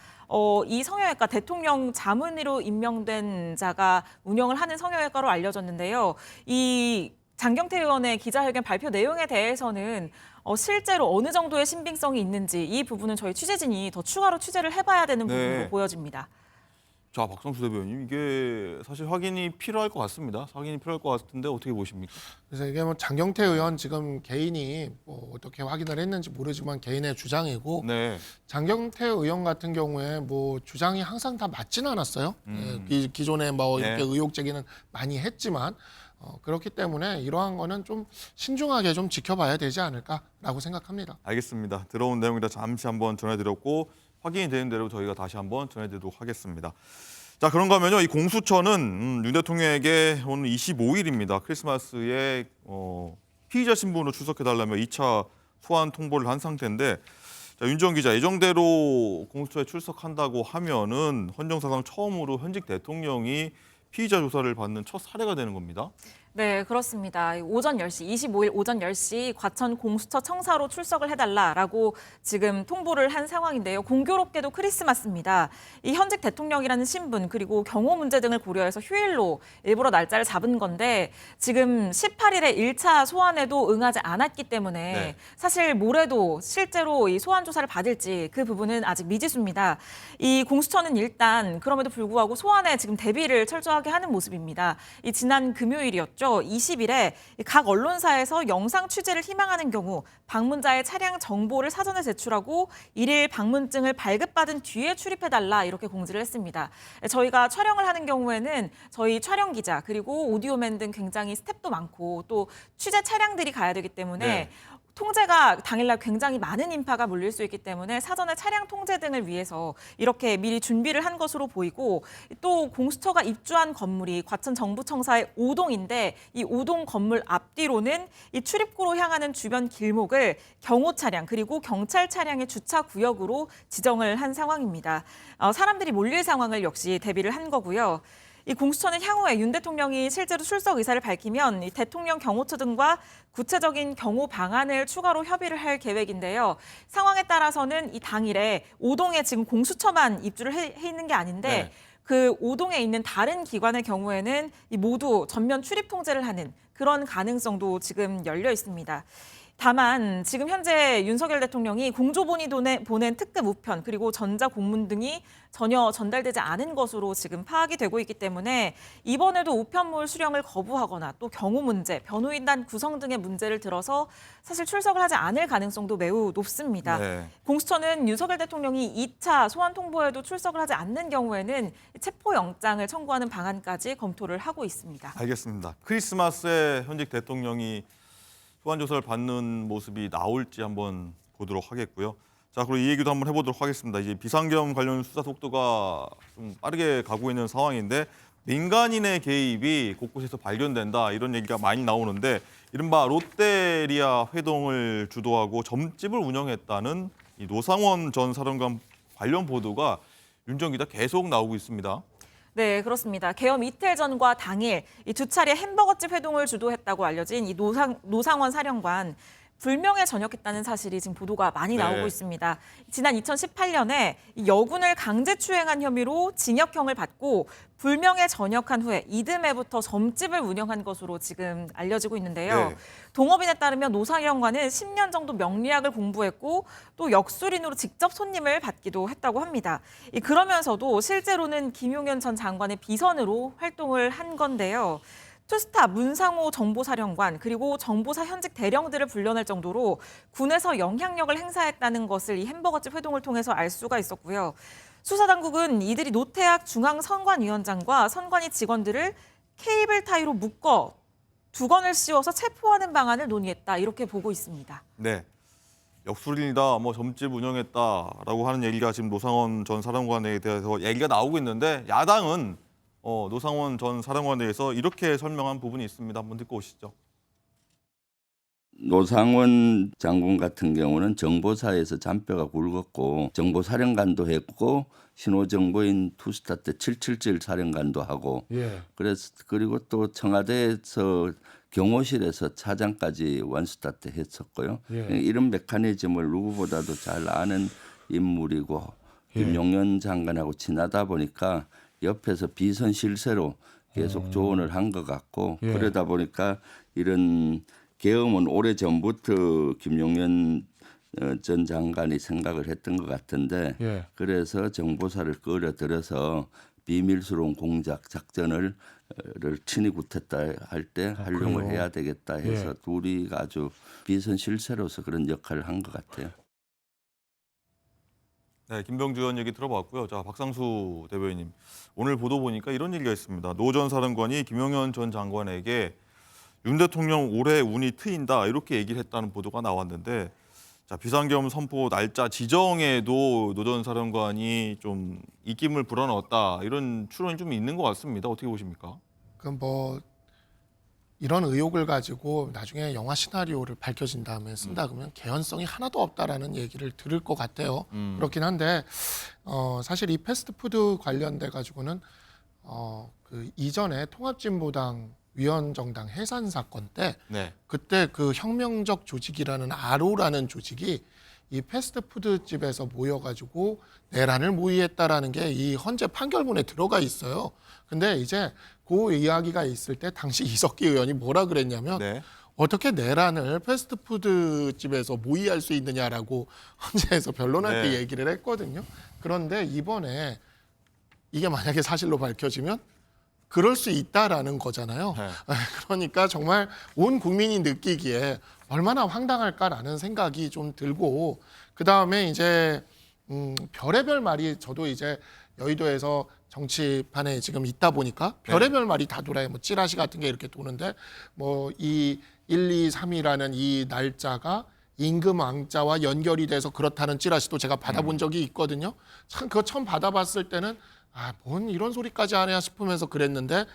이 성형외과 대통령 자문의로 임명된 자가 운영을 하는 성형외과로 알려졌는데요. 이 장경태 의원의 기자회견 발표 내용에 대해서는 실제로 어느 정도의 신빙성이 있는지 이 부분은 저희 취재진이 더 추가로 취재를 해봐야 되는 네. 부분으로 보여집니다. 자, 박성수 대변인, 이게 사실 확인이 필요할 것 같습니다. 확인이 필요할 것 같은데 어떻게 보십니까? 그래서 이게 뭐 장경태 의원 지금 개인이 뭐 어떻게 확인을 했는지 모르지만 개인의 주장이고 네. 장경태 의원 같은 경우에 뭐 주장이 항상 다 맞지는 않았어요. 기존에 뭐 이렇게 네. 의혹 제기는 많이 했지만 그렇기 때문에 이러한 거는 좀 신중하게 좀 지켜봐야 되지 않을까라고 생각합니다. 알겠습니다. 들어온 내용이다 잠시 한번 전해드렸고 확인이 되는 대로 저희가 다시 한번 전해드리도록 하겠습니다. 자, 그런가 하면요. 이 공수처는 윤 대통령에게 오늘 25일입니다. 크리스마스에 피의자 신분으로 출석해달라며 2차 소환 통보를 한 상태인데, 자, 윤지영 기자, 예정대로 공수처에 출석한다고 하면은 헌정사상 처음으로 현직 대통령이 피의자 조사를 받는 첫 사례가 되는 겁니다. 네, 그렇습니다. 오전 10시, 25일 오전 10시 과천 공수처 청사로 출석을 해달라라고 지금 통보를 한 상황인데요. 공교롭게도 크리스마스입니다. 이 현직 대통령이라는 신분 그리고 경호 문제 등을 고려해서 휴일로 일부러 날짜를 잡은 건데 지금 18일에 1차 소환에도 응하지 않았기 때문에 네. 사실 모레도 실제로 이 소환 조사를 받을지 그 부분은 아직 미지수입니다. 이 공수처는 일단 그럼에도 불구하고 소환에 지금 대비를 철저하게 하는 모습입니다. 이 지난 금요일이었죠. 20일에 각 언론사에서 영상 취재를 희망하는 경우 방문자의 차량 정보를 사전에 제출하고 1일 방문증을 발급받은 뒤에 출입해달라 이렇게 공지를 했습니다. 저희가 촬영을 하는 경우에는 저희 촬영 기자 그리고 오디오맨 등 굉장히 스텝도 많고 또 취재 차량들이 가야 되기 때문에 네. 통제가 당일날 굉장히 많은 인파가 몰릴 수 있기 때문에 사전에 차량 통제 등을 위해서 이렇게 미리 준비를 한 것으로 보이고 또 공수처가 입주한 건물이 과천 정부청사의 5동인데 이 5동 건물 앞뒤로는 이 출입구로 향하는 주변 길목을 경호 차량 그리고 경찰 차량의 주차 구역으로 지정을 한 상황입니다. 사람들이 몰릴 상황을 역시 대비를 한 거고요. 이 공수처는 향후에 윤 대통령이 실제로 출석 의사를 밝히면 이 대통령 경호처 등과 구체적인 경호 방안을 추가로 협의를 할 계획인데요. 상황에 따라서는 이 당일에 5동에 지금 공수처만 입주를 해 있는 게 아닌데 네. 그 5동에 있는 다른 기관의 경우에는 이 모두 전면 출입 통제를 하는 그런 가능성도 지금 열려 있습니다. 다만 지금 현재 윤석열 대통령이 공조본이 보낸 특급 우편 그리고 전자공문 등이 전혀 전달되지 않은 것으로 지금 파악이 되고 있기 때문에 이번에도 우편물 수령을 거부하거나 또 경호 문제, 변호인단 구성 등의 문제를 들어서 사실 출석을 하지 않을 가능성도 매우 높습니다. 네. 공수처는 윤석열 대통령이 2차 소환 통보에도 출석을 하지 않는 경우에는 체포영장을 청구하는 방안까지 검토를 하고 있습니다. 알겠습니다. 크리스마스에 현직 대통령이 소환 조사를 받는 모습이 나올지 한번 보도록 하겠고요. 자, 그리고 이 얘기도 한번 해보도록 하겠습니다. 이제 비상계엄 관련 수사 속도가 좀 빠르게 가고 있는 상황인데 민간인의 개입이 곳곳에서 발견된다 이런 얘기가 많이 나오는데 이른바 롯데리아 회동을 주도하고 점집을 운영했다는 이 노상원 전 사령관 관련 보도가 윤정 기자 계속 나오고 있습니다. 네, 그렇습니다. 계엄 이틀 전과 당일 이 두 차례 햄버거집 회동을 주도했다고 알려진 이 노상원 사령관. 불명예 전역했다는 사실이 지금 보도가 많이 나오고 네. 있습니다. 지난 2018년에 여군을 강제추행한 혐의로 징역형을 받고 불명예 전역한 후에 이듬해부터 점집을 운영한 것으로 지금 알려지고 있는데요. 네. 동업인에 따르면 노 사령관은 10년 정도 명리학을 공부했고 또 역술인으로 직접 손님을 받기도 했다고 합니다. 그러면서도 실제로는 김용현 전 장관의 비선으로 활동을 한 건데요. 투스타 문상호 정보사령관 그리고 정보사 현직 대령들을 불러낼 정도로 군에서 영향력을 행사했다는 것을 이 햄버거집 회동을 통해서 알 수가 있었고요. 수사당국은 이들이 노태학 중앙선관위원장과 선관위 직원들을 케이블 타이로 묶어 두건을 씌워서 체포하는 방안을 논의했다 이렇게 보고 있습니다. 네. 역술인이다, 뭐 점집 운영했다라고 하는 얘기가 지금 노상원 전 사령관에 대해서 얘기가 나오고 있는데 야당은 노상원 전 사령관에 대해서 이렇게 설명한 부분이 있습니다. 한번 듣고 오시죠. 노상원 장군 같은 경우는 정보사에서 잔뼈가 굵었고 정보사령관도 했고 신호정보인 투스타 때 777 사령관도 하고 그리고 또 청와대에서 경호실에서 차장까지 원스타 때 했었고요. 이런 메커니즘을 누구보다도 잘 아는 인물이고 김용현 장관하고 친하다 보니까 옆에서 비선 실세로 계속 조언을 한 것 같고 그러다 보니까 이런 계엄은 오래전부터 김용현 전 장관이 생각을 했던 것 같은데 그래서 정보사를 끌어들여서 비밀스러운 공작 작전을 친히 구했다 할 때 활용을 해야 되겠다 해서 둘이 아주 비선 실세로서 그런 역할을 한 것 같아요. 네, 김병주 의원 얘기 들어봤고요. 자, 박상수 대변인님. 오늘 보도 보니까 이런 얘기가 있습니다. 노 전 사령관이 김용현 전 장관에게 윤 대통령 올해 운이 트인다 이렇게 얘기를 했다는 보도가 나왔는데 자, 비상계엄 선포 날짜 지정에도 노 전 사령관이 좀 입김을 불어넣었다 이런 추론이 좀 있는 것 같습니다. 어떻게 보십니까? 그럼 뭐 이런 의혹을 가지고 나중에 영화 시나리오를 밝혀진 다음에 쓴다 그러면 개연성이 하나도 없다라는 얘기를 들을 것 같아요. 그렇긴 한데 사실 이 패스트푸드 관련돼 가지고는 그 이전에 통합진보당 위원정당 해산 사건 때 그때 그 혁명적 조직이라는 아로라는 조직이 이 패스트푸드 집에서 모여가지고 내란을 모의했다라는 게 이 헌재 판결문에 들어가 있어요. 근데 이제 그 이야기가 있을 때 당시 이석기 의원이 뭐라 그랬냐면 어떻게 내란을 패스트푸드 집에서 모의할 수 있느냐라고 헌재에서 변론할 때 얘기를 했거든요. 그런데 이번에 이게 만약에 사실로 밝혀지면 그럴 수 있다라는 거잖아요. 그러니까 정말 온 국민이 느끼기에 얼마나 황당할까라는 생각이 좀 들고 그다음에 이제 별의별 말이 저도 이제 여의도에서 정치판에 지금 있다 보니까 별의별 말이 다 돌아요. 뭐 찌라시 같은 게 이렇게 도는데 뭐 이 1, 2, 3이라는 이 날짜가 임금 왕자와 연결이 돼서 그렇다는 찌라시도 제가 받아본 적이 있거든요. 참 그거 처음 받아봤을 때는 뭔 이런 소리까지 하냐 싶으면서 그랬는데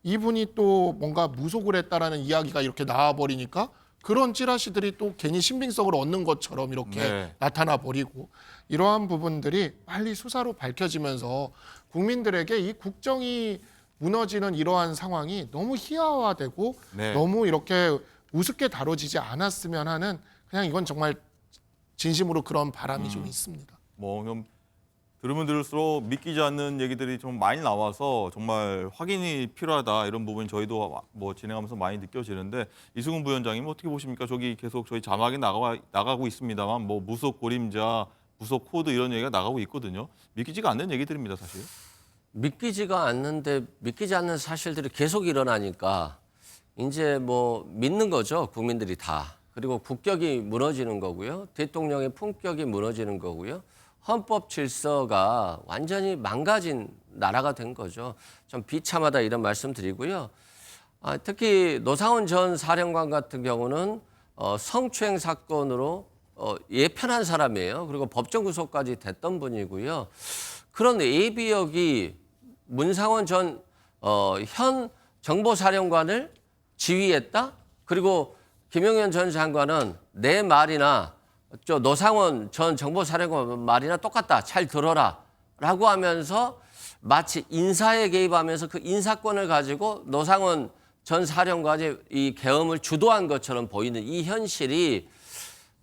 이분이 또 뭔가 무속을 했다라는 이야기가 이렇게 나와버리니까 그런 찌라시들이 또 괜히 신빙성을 얻는 것처럼 이렇게 나타나 버리고 이러한 부분들이 빨리 수사로 밝혀지면서 국민들에게 이 국정이 무너지는 이러한 상황이 너무 희화화되고 너무 이렇게 우습게 다뤄지지 않았으면 하는 그냥 이건 정말 진심으로 그런 바람이 좀 있습니다. 뭐 그럼 들으면 들을수록 믿기지 않는 얘기들이 좀 많이 나와서 정말 확인이 필요하다 이런 부분 저희도 뭐 진행하면서 많이 느껴지는데 이승훈 부위원장님 어떻게 보십니까? 저기 계속 저희 자막이 나가고 있습니다만 뭐 무속 고림자, 무속 코드 이런 얘기가 나가고 있거든요. 믿기지가 않는 얘기들입니다, 사실. 믿기지가 않는데 믿기지 않는 사실들이 계속 일어나니까 이제 뭐 믿는 거죠, 국민들이 다. 그리고 국격이 무너지는 거고요. 대통령의 품격이 무너지는 거고요. 헌법 질서가 완전히 망가진 나라가 된 거죠. 좀 비참하다 이런 말씀 드리고요. 특히 노상원 전 사령관 같은 경우는 성추행 사건으로 예편한 사람이에요. 그리고 법정 구속까지 됐던 분이고요. 그런 예비역이 문상원 전 현 정보사령관을 지휘했다? 그리고 김용현 전 장관은 내 말이나 노상원 전 정보사령관 말이나 똑같다. 잘 들어라. 라고 하면서 마치 인사에 개입하면서 그 인사권을 가지고 노상원 전 사령관이 이 계엄을 주도한 것처럼 보이는 이 현실이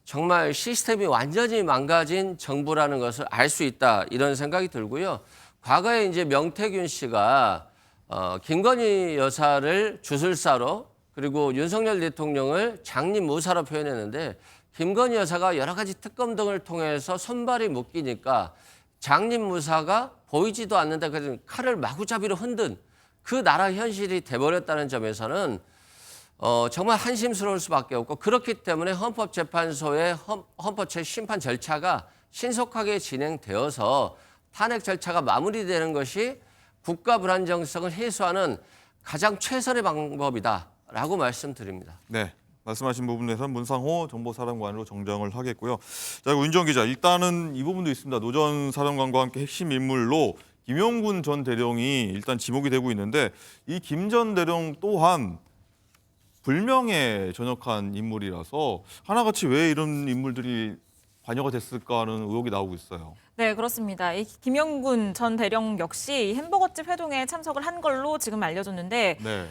정말 시스템이 완전히 망가진 정부라는 것을 알 수 있다, 이런 생각이 들고요. 과거에 이제 명태균 씨가 김건희 여사를 주술사로, 그리고 윤석열 대통령을 장님무사로 표현했는데, 김건희 여사가 여러 가지 특검 등을 통해서 손발이 묶이니까 장님무사가 보이지도 않는다, 그래서 칼을 마구잡이로 흔든 그 나라 현실이 돼버렸다는 점에서는 정말 한심스러울 수밖에 없고, 그렇기 때문에 헌법재판소의 헌법심판 절차가 신속하게 진행되어서 탄핵 절차가 마무리되는 것이 국가 불안정성을 해소하는 가장 최선의 방법이다라고 말씀드립니다. 네, 말씀하신 부분에서는 문상호 정보사령관으로 정정을 하겠고요. 자, 그리고 윤정 기자, 일단은 이 부분도 있습니다. 노 전 사령관과 함께 핵심 인물로 김용군 전 대령이 일단 지목이 되고 있는데, 이 김 전 대령 또한 불명예 전역한 인물이라서 하나같이 왜 이런 인물들이 관여가 됐을까 하는 의혹이 나오고 있어요. 네, 그렇습니다. 이 김영군 전 대령 역시 햄버거집 회동에 참석을 한 걸로 지금 알려졌는데, 네.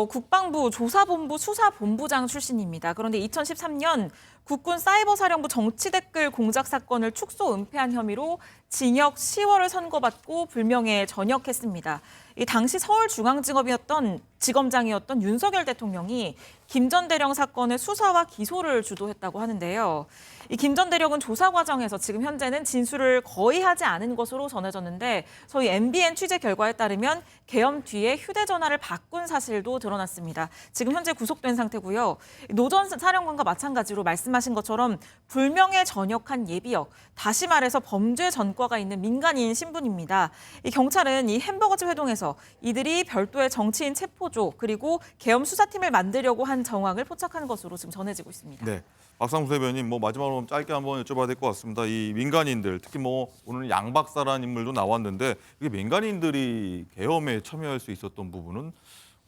국방부 조사본부 수사본부장 출신입니다. 그런데 2013년 국군 사이버사령부 정치댓글 공작 사건을 축소 은폐한 혐의로 징역 10월을 선고받고 불명예에 전역했습니다. 이 당시 서울중앙지검장이었던 윤석열 대통령이 김 전 대령 사건의 수사와 기소를 주도했다고 하는데요. 이 김 전 대령은 조사 과정에서 지금 현재는 진술을 거의 하지 않은 것으로 전해졌는데, 저희 MBN 취재 결과에 따르면 계엄 뒤에 휴대전화를 바꾼 사실도 드러났습니다. 지금 현재 구속된 상태고요. 노 전 사령관과 마찬가지로 말씀하신 것처럼 불명예 전역한 예비역, 다시 말해서 범죄 전과가 있는 민간인 신분입니다. 이 경찰은 이 햄버거집 회동에서 이들이 별도의 정치인 체포조, 그리고 계엄 수사팀을 만들려고 한 정황을 포착한 것으로 지금 전해지고 있습니다. 네. 박상수 대변인, 마지막으로 짧게 한번 여쭤봐야 될 것 같습니다. 이 민간인들, 특히 오늘 양 박사라는 인물도 나왔는데, 이게 민간인들이 계엄에 참여할 수 있었던 부분은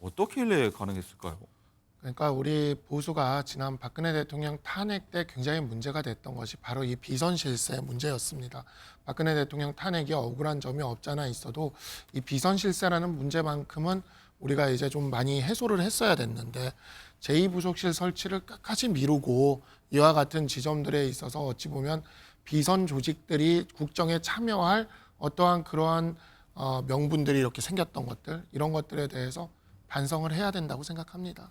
어떻게 일래 가능했을까요? 그러니까 우리 보수가 지난 박근혜 대통령 탄핵 때 굉장히 문제가 됐던 것이 바로 이 비선 실세 문제였습니다. 박근혜 대통령 탄핵이 억울한 점이 없잖아 있어도 이 비선 실세라는 문제만큼은 우리가 이제 좀 많이 해소를 했어야 됐는데, 제2부속실 설치를 끝까지 미루고 이와 같은 지점들에 있어서 어찌 보면 비선 조직들이 국정에 참여할 어떠한 그러한 명분들이 이렇게 생겼던 것들, 이런 것들에 대해서 반성을 해야 된다고 생각합니다.